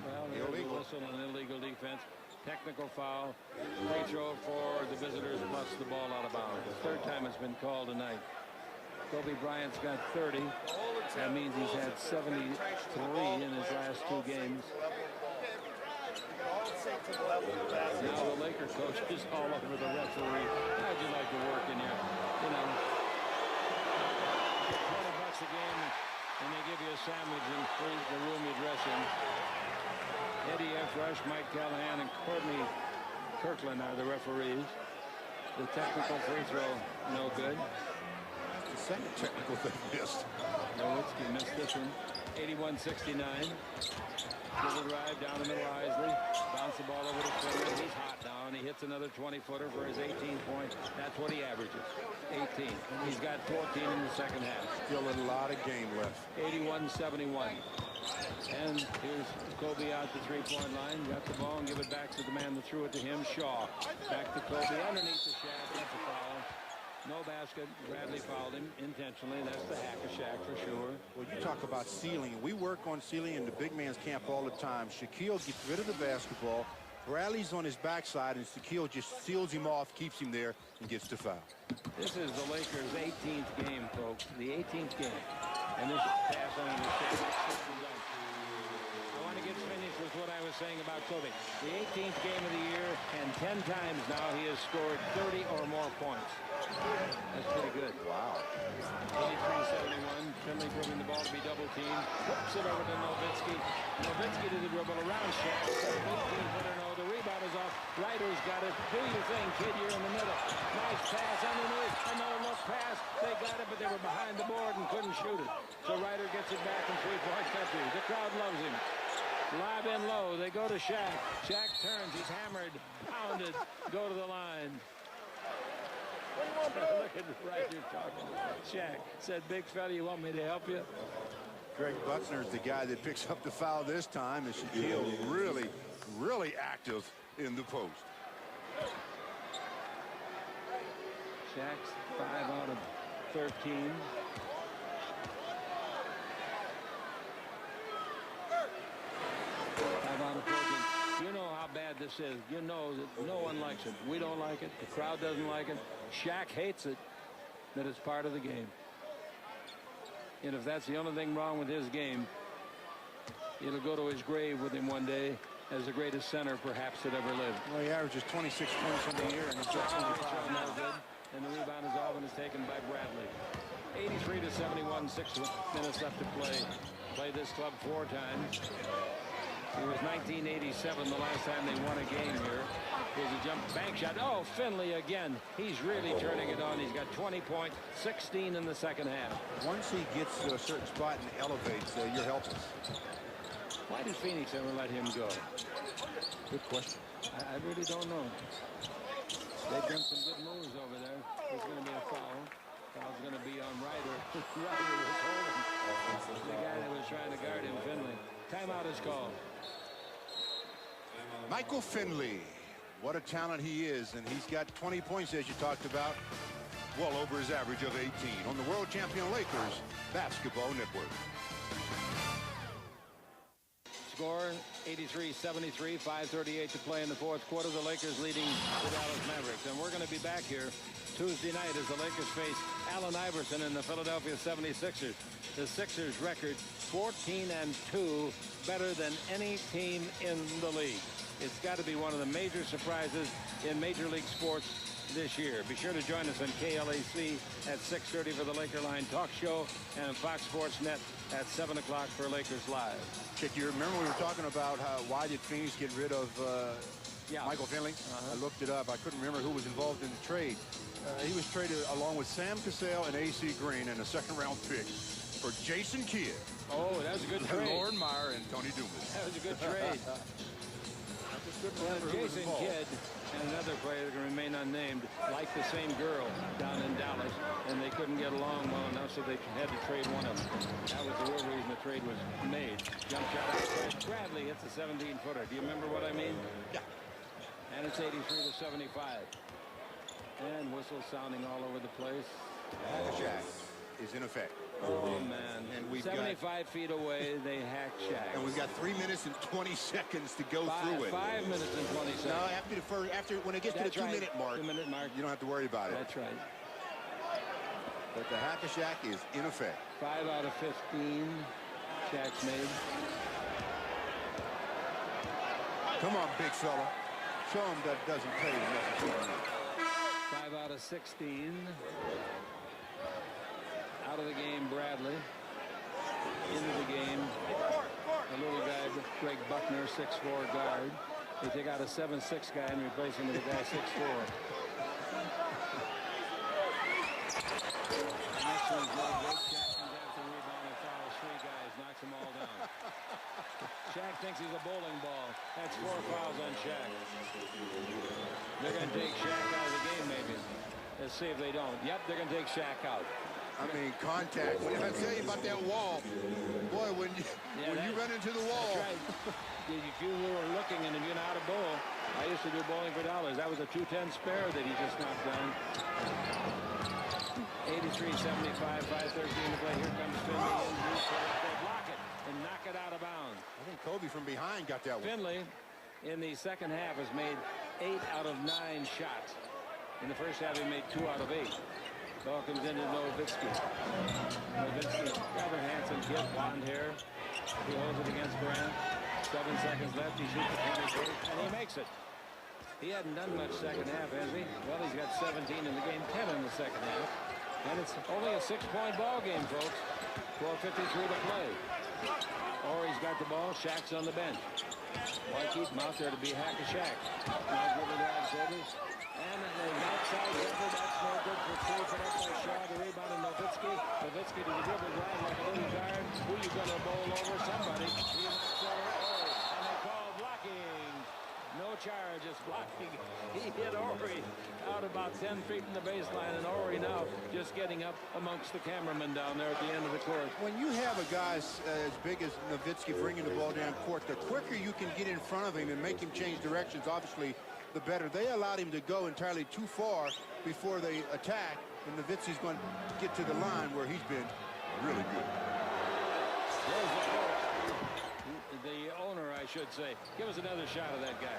Well, illegal whistle and illegal defense. Technical foul. Free throw for the visitors plus the ball out of bounds. The third time it's been called tonight. Kobe Bryant's got 30. That means he's had 73 in his last 2 games. Now the Laker coach is all over the referee. How'd you like to work in here? You know, $20 a game, and they give you a sandwich in the room you dress in. Eddie F. Rush, Mike Callahan, and Courtney Kirkland are the referees. The technical free throw, no good. The second technical they missed. Nowitzki missed this one. 81-69. Dribble drive down the middle, Isley. Bounce the ball over to Finley. He's hot now, and he hits another 20-footer for his 18 points. That's what he averages, 18. He's got 14 in the second half. Still a lot of game left. 81-71. And here's Kobe out the three-point line. Got the ball and give it back to the man that threw it to him, Shaw. Back to Kobe underneath the shaft. That's a foul. No basket. Bradley fouled him intentionally. That's the hack of Shaq for sure. Well, you talk about sealing. We work on sealing in the big man's camp all the time. Shaquille gets rid of the basketball. Bradley's on his backside, and Shaquille just seals him off, keeps him there, and gets the foul. This is the Lakers' 18th game, folks. The 18th game. And this pass on the I want to get finished with what I was saying about Kobe. The 18th game of the year, and 10 times now he has scored 30 or more points. That's pretty good. Wow. 83-71. Finley dribbling the ball to be double teamed. Flips it over to Nowitzki. Nowitzki to the dribble around Shaq. 18-footer, no. The rebound is off. Ryder's got it. Do your thing, kid. You're in the middle. Nice pass underneath. Another look pass. They got it, but they were behind the board and couldn't shoot it. So Ryder gets it back in three-point country. The crowd loves him. Lob in low. They go to Shaq. Shaq turns. He's hammered, pounded. Go to the line. Look at Ryder talking. Shaq said, big fella, you want me to help you? Greg Buckner's the guy that picks up the foul this time, and Shaquille really active in the post. Shaq's 5 out of 13. You know how bad this is. You know that no one likes it. We don't like it. The crowd doesn't like it. Shaq hates it, that it's part of the game. And if that's the only thing wrong with his game, it'll go to his grave with him one day as the greatest center perhaps that ever lived. Well, he averages 26 points in the year, and he's got 25 now. And the rebound is off and is taken by Bradley. 83-71, 6 minutes left to play. Played this club 4 times. It was 1987 the last time they won a game here. Here's a jump bank shot. Oh, Finley again. He's really turning it on. He's got 20 points, 16 in the second half. Once he gets to a certain spot and elevates, you're helpless. Why did Phoenix ever let him go? Good question. I really don't know. They've done some good moves over there. There's going to be a foul. Foul's going to be on Ryder. Ryder was holding the guy that was trying to guard him, Finley. Timeout is called. Michael Finley. What a talent he is, and he's got 20 points, as you talked about, well over his average of 18 on the world champion Lakers Basketball Network. Score 83-73, 5:38 to play in the fourth quarter. The Lakers leading the Dallas Mavericks. And we're going to be back here Tuesday night as the Lakers face Allen Iverson and the Philadelphia 76ers. The Sixers record 14-2, better than any team in the league. It's got to be one of the major surprises in Major League sports this year. Be sure to join us on KLAC at 6:30 for the Laker Line Talk Show and Fox Sports Net at 7 o'clock for Lakers Live. Chick, you remember we were talking about why did Phoenix get rid of Michael Finley? I looked it up. I couldn't remember who was involved in the trade. He was traded along with Sam Cassell and A.C. Green and a second-round pick for Jason Kidd. Oh, that was a good trade. Lauren Meyer and Tony Dumas. That was a good trade. Jason Kidd and another player that can remain unnamed like the same girl down in Dallas, and they couldn't get along well enough, so they had to trade one of them. That was the real reason the trade was made. Jump shot outside. Bradley hits a 17-footer. Do you remember what I mean? Yeah. And it's 83-75. And whistle sounding all over the place. Shaq is in effect. Oh, man. And we've 75 feet away, they hack Shaq. And we've got 3 minutes and 20 seconds to go through it. 5 minutes and 20 seconds. No, when it gets to the 2-minute mark, you don't have to worry about it. That's right. But the hack-a-Shaq is in effect. 5 out of 15. Shaq's made. Come on, big fella. Show him that doesn't pay necessarily. 5 out of 16. Out of the game, Bradley. Into the game, the little guy, Greg Buckner, 6'4" guard. They take out a 7'6" guy and replace him with a guy 6'4". Next one's no good. Shaq comes after the rebound and fouls 3 guys, knocks them all down. Shaq thinks he's a bowling ball. That's 4 fouls on Shaq. They're going to take Shaq out of the game, maybe. Let's see if they don't. Yep, they're going to take Shaq out. I mean, contact. What did I tell you about that wall? Boy, when you run into the wall. That's right. If you were looking and if you know how to bowl, I used to do bowling for dollars. That was a 210 spare that he just knocked down. 83-75, 5:13 to play. Here comes Finley. They block it and knock it out of bounds. I think Kobe from behind got that one. Finley, in the second half, has made 8 out of 9 shots. In the first half, he made 2 out of 8. Ball comes into Nowitzki. Nowitzki, rather handsome kid, blonde hair. He holds it against Grant. 7 seconds left. He shoots the 23, and he makes it. He hadn't done much second half, has he? Well, he's got 17 in the game, 10 in the second half. And it's only a 6-point ball game, folks. 4:53 to play. Ori's got the ball. Shaq's on the bench. Why keep him out there to be hack-a-Shaq? Now give it to Kobe. And the outside jumper, that's no good for 2. Put up by Shaw. The rebound to Nowitzki. Nowitzki to the dribble drive like a little guard. Who you going to bowl over? Somebody. He knocks over Ori. And they call blocking. No charge, just blocking. He hit Ori out about 10 feet from the baseline. And Ori now just getting up amongst the cameramen down there at the end of the court. When you have a guy as big as Nowitzki bringing the ball down court, the quicker you can get in front of him and make him change directions, obviously, the better. They allowed him to go entirely too far before they attack, and Nowitzki's going to get to the line where he's been really good. There's the coach. The owner, I should say. Give us another shot of that guy.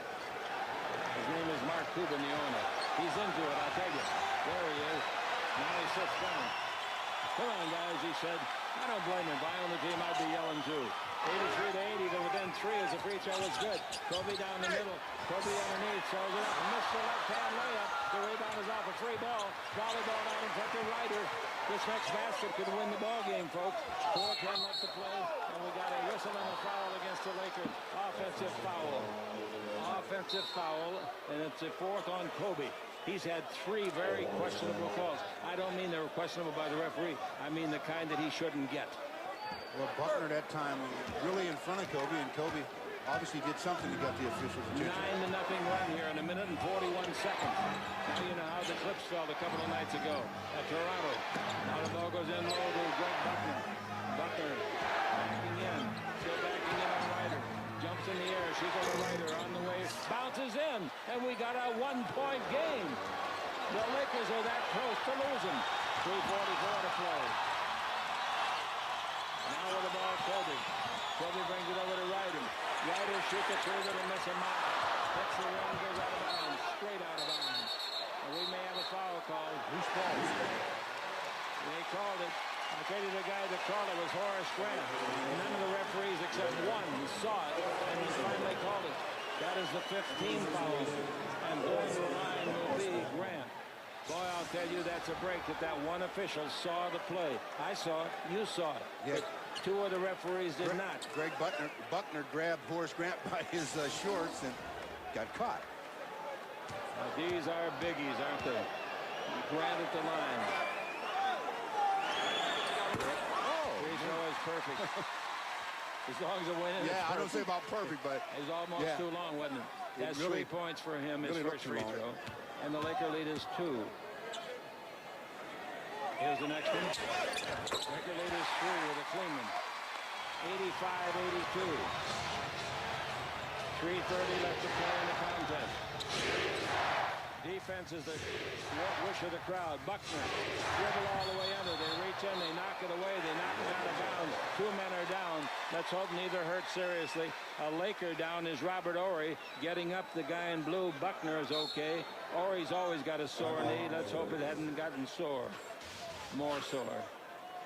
His name is Mark Cuban, the owner. He's into it, I'll tell you. There he is. Now he sits down. Come on, guys, he said. I don't blame him. If I own the team, I'd be yelling too. 83-80, but within 3 as the free throw was good. Kobe down the middle. Kobe underneath, throws it up. Missed the left-hand layup. The rebound is off a free ball. Volley ball down in front to Ryder. This next basket could win the ball game, folks. 4:10 left to play, and we got a whistle and a foul against the Lakers. Offensive foul. Offensive foul, and it's a 4th on Kobe. He's had 3 very questionable calls. I don't mean they were questionable by the referee. I mean the kind that he shouldn't get. Well, Buckner that time really in front of Kobe, and Kobe obviously did something to get the officials' attention. 9-0 run here in a minute and 41 seconds. Now you know how the Clips felt a couple of nights ago at Toronto. Now the ball goes in low to Greg Buckner. Buckner backing in, still backing in on Ryder. Jumps in the air, she's over Ryder on the way, bounces in, and we got a one-point game. The Lakers are that close to losing. 3:44 to play. Now with the ball, Kobe. Kobe brings it over to Ryder. Ryder shoots a three that'll miss a mile. Hits the rim, goes out of bounds, straight out of bounds. And we may have a foul called. Who's ball? They called it. I tell you, the guy that called it was Horace Grant. And none of the referees except one saw it and he finally called it. That is the 15th foul. And going to the line will be Grant. Boy, I'll tell you, that's a break that one official saw the play. I saw it. You saw it. Yeah. Two of the referees did not. Greg Buckner grabbed Horace Grant by his shorts and got caught. Now, these are biggies, aren't they? Grant at the line. Free throw is perfect. As long as it went in. Yeah, I don't say about perfect, but it was almost too long, wasn't it? That's really, 3 points for him, his first free throw. And the Laker lead is 2. Here's the next one. Laker lead is 3 with a clean one. 85-82. 3:30 left to play in the contest. Defense is the wish of the crowd. Buckner dribble all the way under. They reach in, they knock it away, they knock it out of bounds. 2 men are down. Let's hope neither hurt seriously. A Laker down is Robert Horry. Getting up, the guy in blue, Buckner, is okay. Horry's always got a sore knee. Let's hope it hadn't gotten sore. More sore.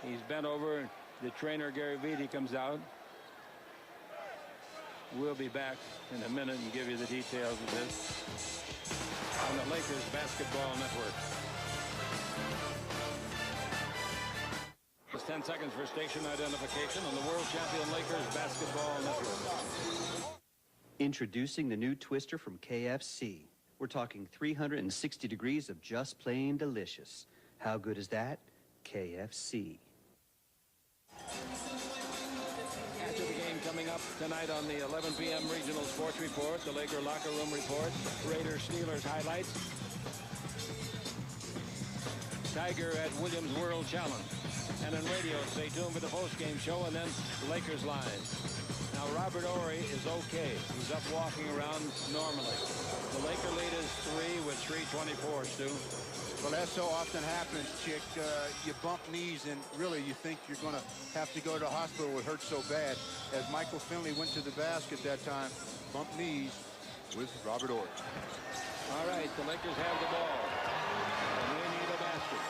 He's bent over. The trainer, Gary Vitti, comes out. We'll be back in a minute and give you the details of this on the Lakers Basketball Network. Just 10 seconds for station identification on the world champion Lakers Basketball Network. Introducing the new Twister from KFC. We're talking 360 degrees of just plain delicious. How good is that? KFC. After the game coming up tonight on the 11 p.m. Regional Sports Report, the Laker Locker Room Report, Raiders-Steelers highlights, Tiger at Williams World Challenge. And on radio, stay tuned for the post-game show, and then Lakers Live. Now, Robert Horry is okay. He's up walking around normally. The Laker lead is 3 with 3:24, Stu. Well, that so often happens, Chick. You bump knees, and really you think you're going to have to go to the hospital. It hurts so bad. As Michael Finley went to the basket that time, bump knees with Robert Horry. All right, the Lakers have the ball. And we need a basket.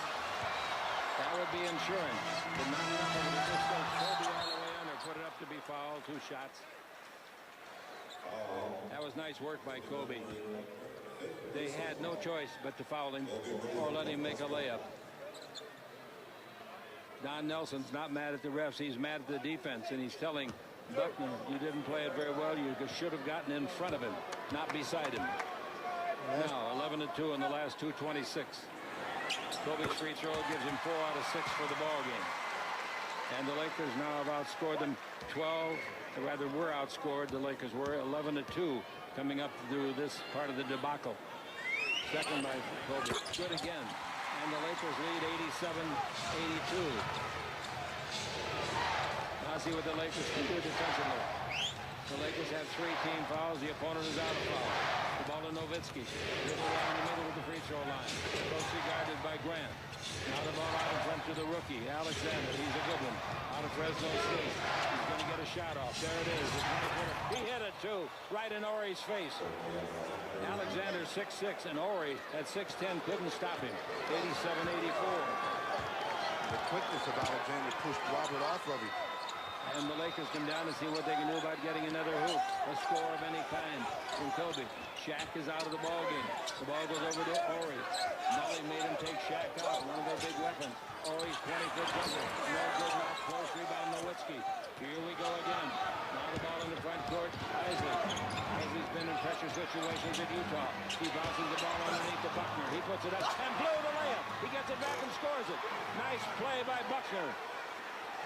That would be insurance. But not enough of it. Just go Kobe all the way under. Put it up to be fouled. 2 shots. That was nice work by Kobe. They had no choice but to foul him or let him make a layup. Don Nelson's not mad at the refs. He's mad at the defense, and he's telling Buckner, you didn't play it very well. You should have gotten in front of him, not beside him. Now, 11-2 in the last 2:26. Kobe's free throw gives him 4 out of 6 for the ball game. And the Lakers now have outscored them 12. Or rather, were outscored. The Lakers were 11-2 coming up through this part of the debacle. Second by Kobe. Good again. And the Lakers lead 87-82. Now see what the Lakers can do defensively. The Lakers have 3 team fouls. The opponent is out of foul. The ball to Nowitzki. Dribble down the middle with the free throw line. Closely guarded by Grant. Now the ball out in front to the rookie, Alexander. He's a good one. Out of Fresno State. He's going to get a shot off. There it is. He hit it, too. Right in Horry's face. Alexander 6'6", and Horry at 6'10" couldn't stop him. 87-84. The quickness of Alexander pushed Robert off of him. And the Lakers come down to see what they can do about getting another hoop. A score of any kind from Kobe. Shaq is out of the ball game. The ball goes over to Horry. Nelly made him take Shaq out. One of their big weapons. Horry's 20-foot jumper. No good, not close. Rebound Nowitzki. Here we go again. Now the ball in the front court. Isaac. As he's been in pressure situations at Utah. He bounces the ball underneath to Buckner. He puts it up and blew the layup. He gets it back and scores it. Nice play by Buckner.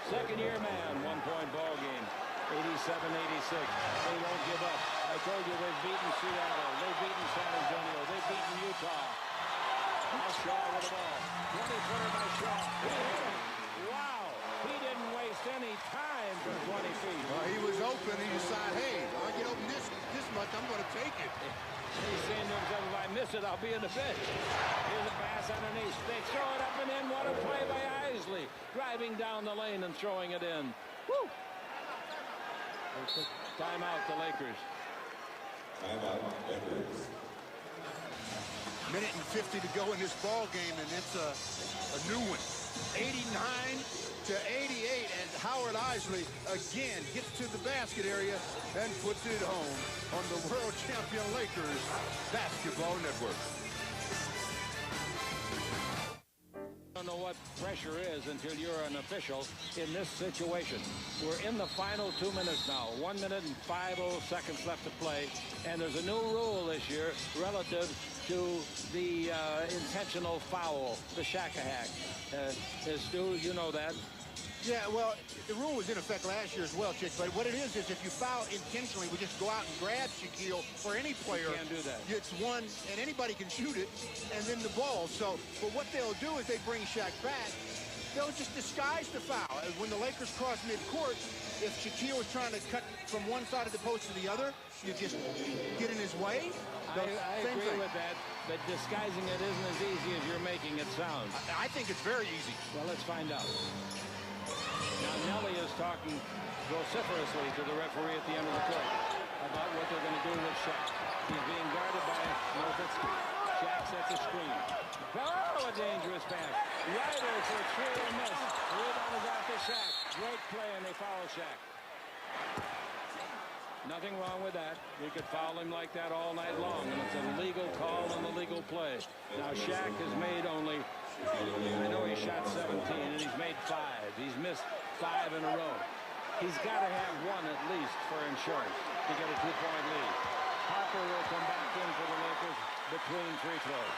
Second-year man, one-point ball game. 87-86. They won't give up. I told you they've beaten Seattle. They've beaten San Antonio. They've beaten Utah. Now Shaw with the ball. 20-footer by Shaw. Wow. He didn't waste any time from 20 feet. He was open. He decided, hey, I get open this much, I'm going to take it. He's saying to himself, if I miss it, I'll be in the bench. Here's a pass underneath. They throw it up and in. What a play by Isley. Driving down the lane and throwing it in. Woo! Timeout, the Lakers. Timeout, Lakers. Minute and 50 to go in this ball game, and it's a new one. 89-88, and Howard Isley again gets to the basket area and puts it home on the world champion Lakers Basketball Network. I don't know what pressure is until you're an official in this situation. We're in the final 2 minutes now. 1 minute and 50 seconds left to play. And there's a new rule this year relative to the intentional foul, the shack-a-hack. Stu, you know that. Yeah, well, the rule was in effect last year as well, Chick. But what it is if you foul intentionally, we just go out and grab Shaquille or any player. You can't do that. It's one, and anybody can shoot it, and then the ball. So, but what they'll do is they bring Shaq back. They'll just disguise the foul. When the Lakers cross midcourt, if Shaquille is trying to cut from one side of the post to the other, you just get in his way. I agree with that, but disguising it isn't as easy as you're making it sound. I think it's very easy. Well, let's find out. Now, Nelly is talking vociferously to the referee at the end of the court about what they're going to do with Shaq. He's being guarded by Nowitzki. Shaq sets a screen. Oh, a dangerous pass. Ryder for three and miss. Rebound is off to Shaq. Great play, and they foul Shaq. Nothing wrong with that. We could foul him like that all night long, and it's a legal call and a legal play. Now, Shaq has made only, I know he shot 17, and he's made 5. He's missed 5 in a row. He's got to have 1 at least for insurance to get a 2-point lead. Harper will come back in for the Lakers between free throws.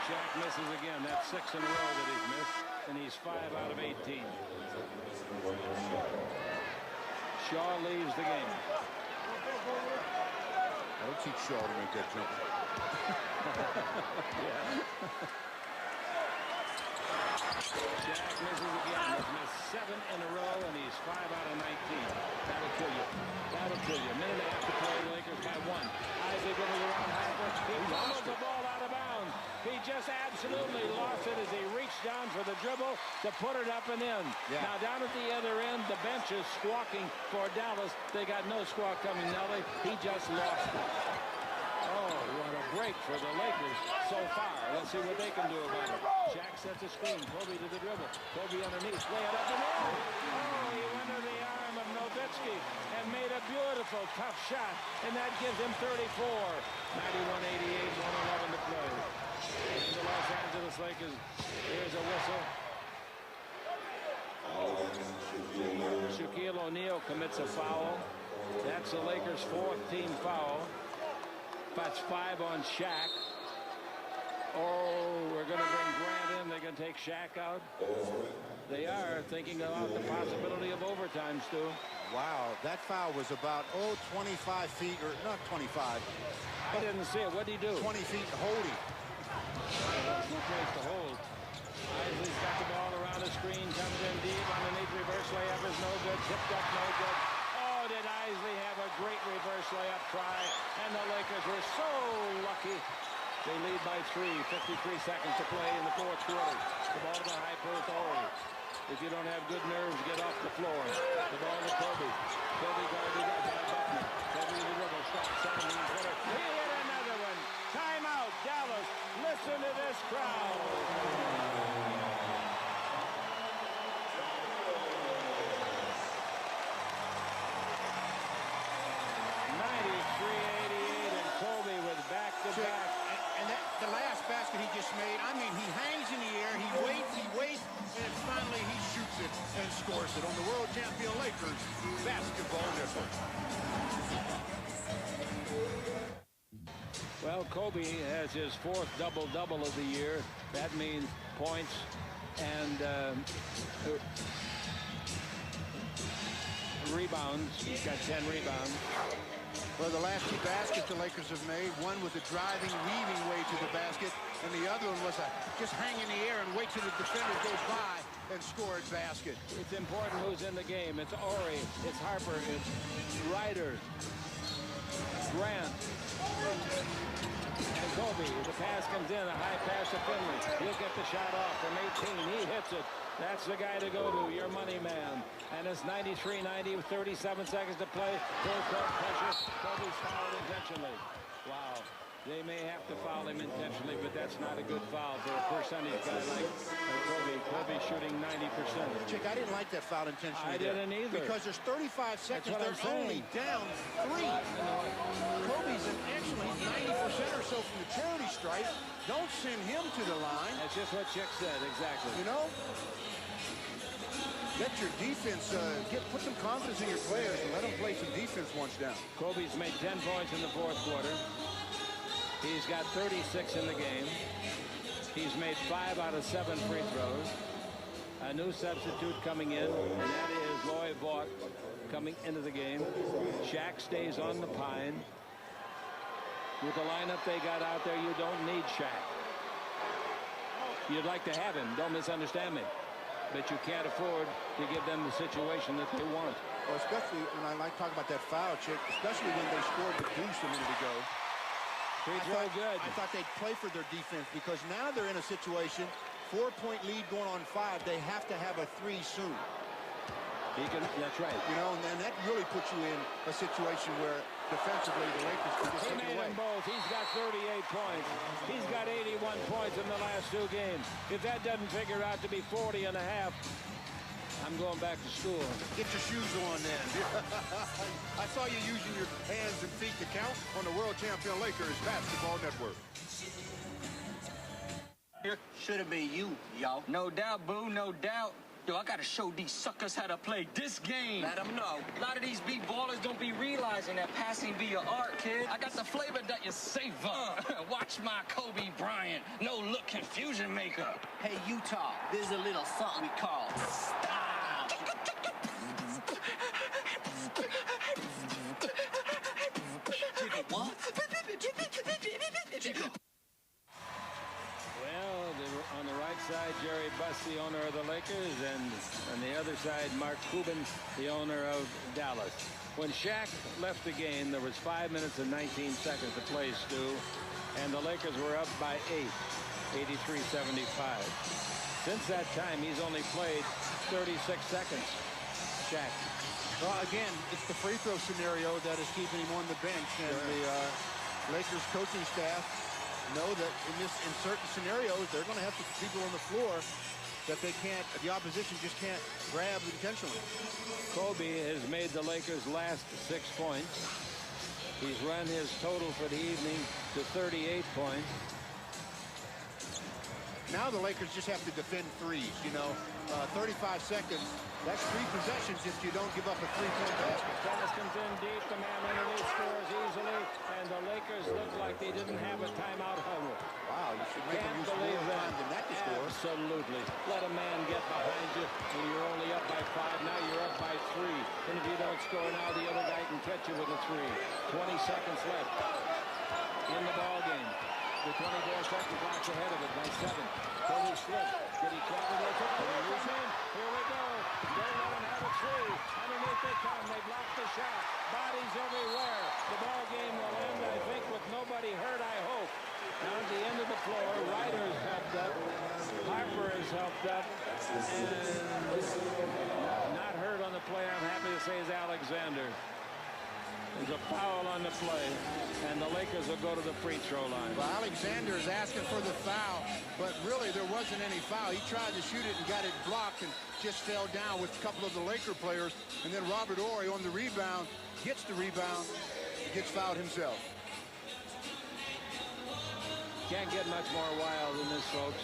Shaq misses again. That's 6 in a row that he's missed, and he's 5 out of 18. Shaw leaves the game. I don't teach Shaw to make that jump. Shaq misses again. He's missed 7 in a row, and he's 5 out of 19. That'll kill you. That'll kill you. A minute and a half to play. The Lakers by 1. Isaac goes around halfway. He fumbles the ball out of bounds. He just absolutely lost it as he reached down for the dribble to put it up and in. Yeah. Now, down at the other end, the bench is squawking for Dallas. They got no squawk coming, Nelly. He just lost it. Oh, what a break for the Lakers so far. Let's see what they can do about it. Shaq sets a screen. Kobe to the dribble. Kobe underneath. Lay it up and in. Oh, he went to the arm of Nowitzki and made a beautiful, tough shot. And that gives him 34. 91-88, 111 to play. And the Los Angeles Lakers, here's a whistle. Shaquille O'Neal commits a foul. That's the Lakers' 4th team foul. That's 5 on Shaq. Oh, we're going to bring Grant in. They're going to take Shaq out. They are thinking about the possibility of overtime, Stu. Wow, that foul was about, 25 feet, or not 25. I didn't see it. What did he do? 20 feet holding. There's no place to hold. Isley's got the ball around the screen, comes in deep, underneath reverse layup is no good, tipped up, no good. Oh, did Isley have a great reverse layup try, and the Lakers were so lucky. They lead by 3, 53 seconds to play in the 4th quarter. The ball to the high post, If you don't have good nerves, get off the floor. The ball to Kobe. Kobe guarded by Buckner. Kobe to the dribble, shot, 17-footer. He hit another one. Timeout, Dallas. Listen to this crowd. And Kobe with back-to-back. And the last basket he just made, I mean, he hangs in the air, he waits, and finally he shoots it and scores it on the world champion Lakers Basketball Network. Well, Kobe has his 4th double-double of the year. That means points and rebounds. He's got 10 rebounds. Well, the last 2 baskets the Lakers have made, one was a driving, weaving way to the basket, and the other one was a just hang in the air and wait till the defender goes by and score a basket. It's important who's in the game. It's Ori, it's Harper, it's Ryder, Grant, and Kobe. The pass comes in, a high pass to Finley. He'll get the shot off from 18. He hits it. That's the guy to go to, your money man. And it's 93-90 with 37 seconds to play. Full court pressure. Kobe's fouled intentionally. Wow. They may have to foul him intentionally, but that's not a good foul for a percentage guy like Kobe. Kobe's shooting 90%. Chick, I didn't like that foul intentionally. I didn't either. Because there's 35 seconds. They're only down 3. Kobe's an excellent 90% or so from the charity stripe. Don't send him to the line. That's just what Chick said, exactly. You know? Let your defense, put some confidence in your players and let them play some defense once down. Kobe's made 10 points in the 4th quarter. He's got 36 in the game. He's made 5 out of 7 free throws. A new substitute coming in, and that is Loy Vaught coming into the game. Shaq stays on the pine. With the lineup they got out there, you don't need Shaq. You'd like to have him, don't misunderstand me. But you can't afford to give them the situation that they want. Well, especially when I like talking about that foul, Chick, especially when they scored the deuce a minute ago. I thought they'd play for their defense because now they're in a situation, 4-point lead going on 5. They have to have a 3 soon. That's right. You know, and that really puts you in a situation where defensively the Lakers can just take it away. Both. He's got 38 points. He's got 81 points in the last 2 games. If that doesn't figure out to be 40 and a half, I'm going back to school. Get your shoes on then. I saw you using your hands and feet to count on the World Champion Lakers Basketball Network. Should have been you, yo. No doubt, boo, no doubt. Yo, I gotta show these suckers how to play this game. Let them know. A lot of these big ballers don't be realizing that passing be your art, kid. I got the flavor that you savor. Watch my Kobe Bryant, no-look confusion maker. Hey, Utah, there's a little something we call style. What? On the right side, Jerry Buss, the owner of the Lakers, and on the other side, Mark Cuban, the owner of Dallas. When Shaq left the game, there was 5 minutes and 19 seconds to play, Stu, and the Lakers were up by 8, 83-75. Since that time, he's only played 36 seconds. Shaq. Well, again, it's the free throw scenario that is keeping him on the bench, and the Lakers coaching staff know that in certain scenarios they're going to have people on the floor that the opposition just can't grab intentionally. Kobe has made the Lakers' last 6 points. He's run his total for the evening to 38 points. Now the Lakers just have to defend threes. 35 seconds. That's 3 possessions if you don't give up a 3-point basket. Dennis comes in deep. The man underneath scores easily. And the Lakers look like they didn't have a timeout huddle. Wow, you should make them use more time than that to score. Absolutely. Let a man get behind you when you're only up by 5. Now you're up by 3. And if you don't score now, the other guy can catch you with a 3. 20 seconds left in the ball game. The 24-second clock's ahead of it by 7. Kobe slipped. Did he travel there? Here we go. Don't let him have a 3. Underneath they come. They block the shot. Bodies everywhere. The ball game will end, I think, with nobody hurt, I hope. Down at the end of the floor, Ryder's helped up. Harper has helped up. And not hurt on the play, I'm happy to say, is Alexander. There's a foul on the play, and the Lakers will go to the free throw line. Well, Alexander is asking for the foul, but really there wasn't any foul. He tried to shoot it and got it blocked and just fell down with a couple of the Laker players. And then Robert Horry on the rebound, gets the rebound, gets fouled himself. Can't get much more wild than this, folks.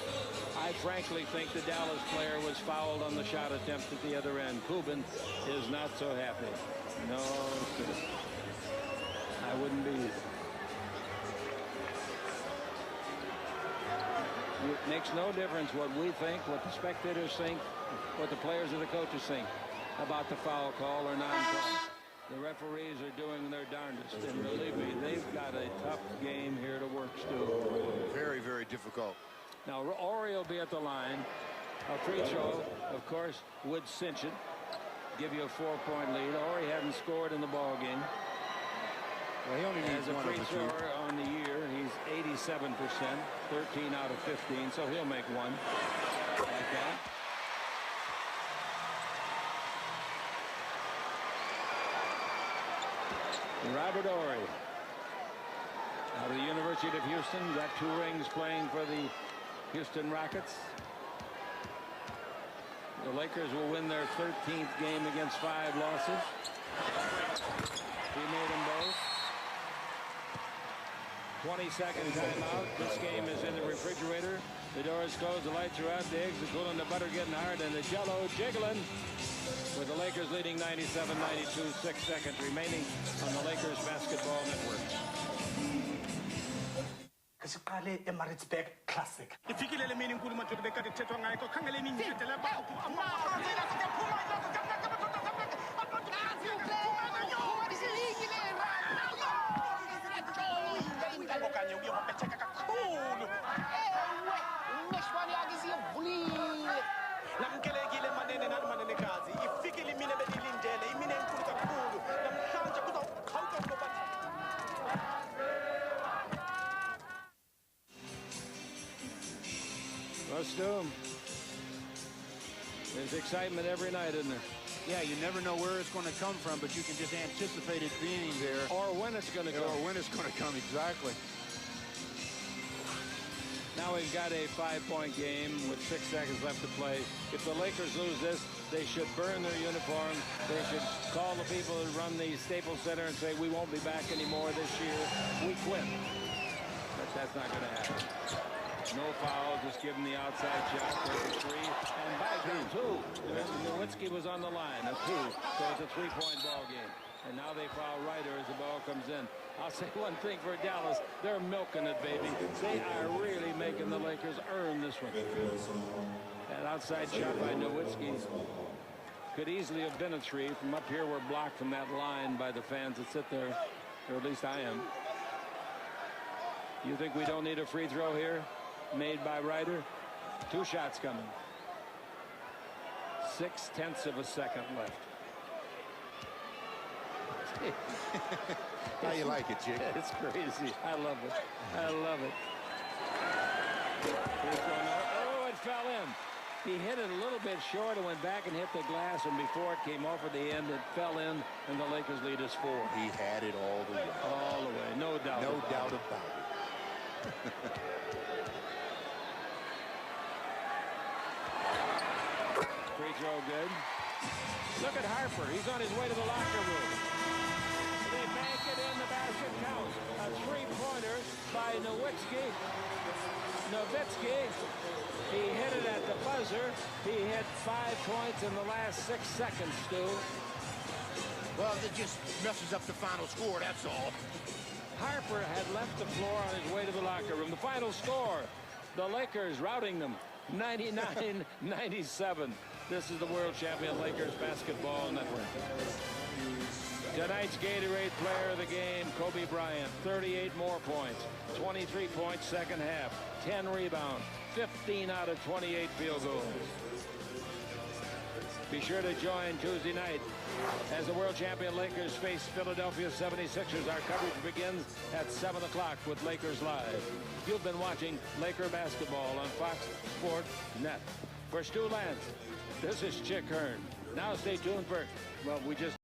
I frankly think the Dallas player was fouled on the shot attempt at the other end. Cuban is not so happy. No, sir. I wouldn't be. It makes no difference what we think, what the spectators think, what the players or the coaches think. about the foul call or non-call. The referees are doing their darndest, and believe me, they've got a tough game here to work, Stu. Very, very difficult. Now, Ori will be at the line. A free throw, of course, would cinch it, give you a 4-point lead. Ori hadn't scored in the ball game. Well, he only needs As a one free of the two. thrower on the year, he's 87%, 13 out of 15, so he'll make one like that. Robert Ori, out of the University of Houston, got 2 rings playing for the Houston Rockets. The Lakers will win their 13th game against 5 losses. He made them both. 20-second timeout. This game is in the refrigerator. The door is closed, the lights are out, the eggs are cooling, the butter getting hard, and the jello jiggling. With the Lakers leading 97-92, 6 seconds remaining on the Lakers Basketball Network. Kasiqale eMaritzburg Classic. Ifikile le meaning nkulu madoda bekade thethwa ngayo khangele iminyithe lapha. Okanye uyobetheka kakhulu. Namkelekile manene nani manenekazi. Ifikile imine benilindele imine enkulu kakhulu. Namhlanje kuzawuqhawuka ngoba Let's do them. There's excitement every night, isn't there? Yeah, you never know where it's going to come from, but you can just anticipate it being there. Or when it's going to go. Or when it's going to come, exactly. Now we've got a 5-point game with 6 seconds left to play. If the Lakers lose this, they should burn their uniform. They should call the people who run the Staples Center and say, we won't be back anymore this year. We quit. But that's not going to happen. No foul, just give him the outside shot. There's a 3, and by God, 2. Nowitzki was on the line, a 2. So it's a 3-point ball game. And now they foul Ryder as the ball comes in. I'll say one thing for Dallas. They're milking it, baby. They are really making the Lakers earn this one. That outside shot by Nowitzki could easily have been a 3. From up here, we're blocked from that line by the fans that sit there, or at least I am. You think we don't need a free throw here? Made by Ryder. 2 shots coming. 0.6 of a second left. How you like it, Chick? It's crazy. I love it. I love it. Oh, it fell in. He hit it a little bit short and went back and hit the glass, and before it came off at the end, it fell in, and the Lakers lead us 4. He had it all the way. All the way. No doubt. No doubt about it. Free throw good. Look at Harper. He's on his way to the locker room. They bank it in. The basket counts. A 3-pointer by Nowitzki. He hit it at the buzzer. He hit 5 points in the last 6 seconds, Stu. Well, it just messes up the final score, that's all. Harper had left the floor on his way to the locker room. The final score, the Lakers routing them 99-97. This is the world champion Lakers Basketball Network. Tonight's Gatorade player of the game, Kobe Bryant, 38 more points, 23 points second half, 10 rebounds, 15 out of 28 field goals. Be sure to join Tuesday night as the world champion Lakers face Philadelphia 76ers. Our coverage begins at 7 o'clock with Lakers Live. You've been watching Laker basketball on Fox Sports Net. For Stu Lance, this is Chick Hearn. Now stay tuned for, well, we just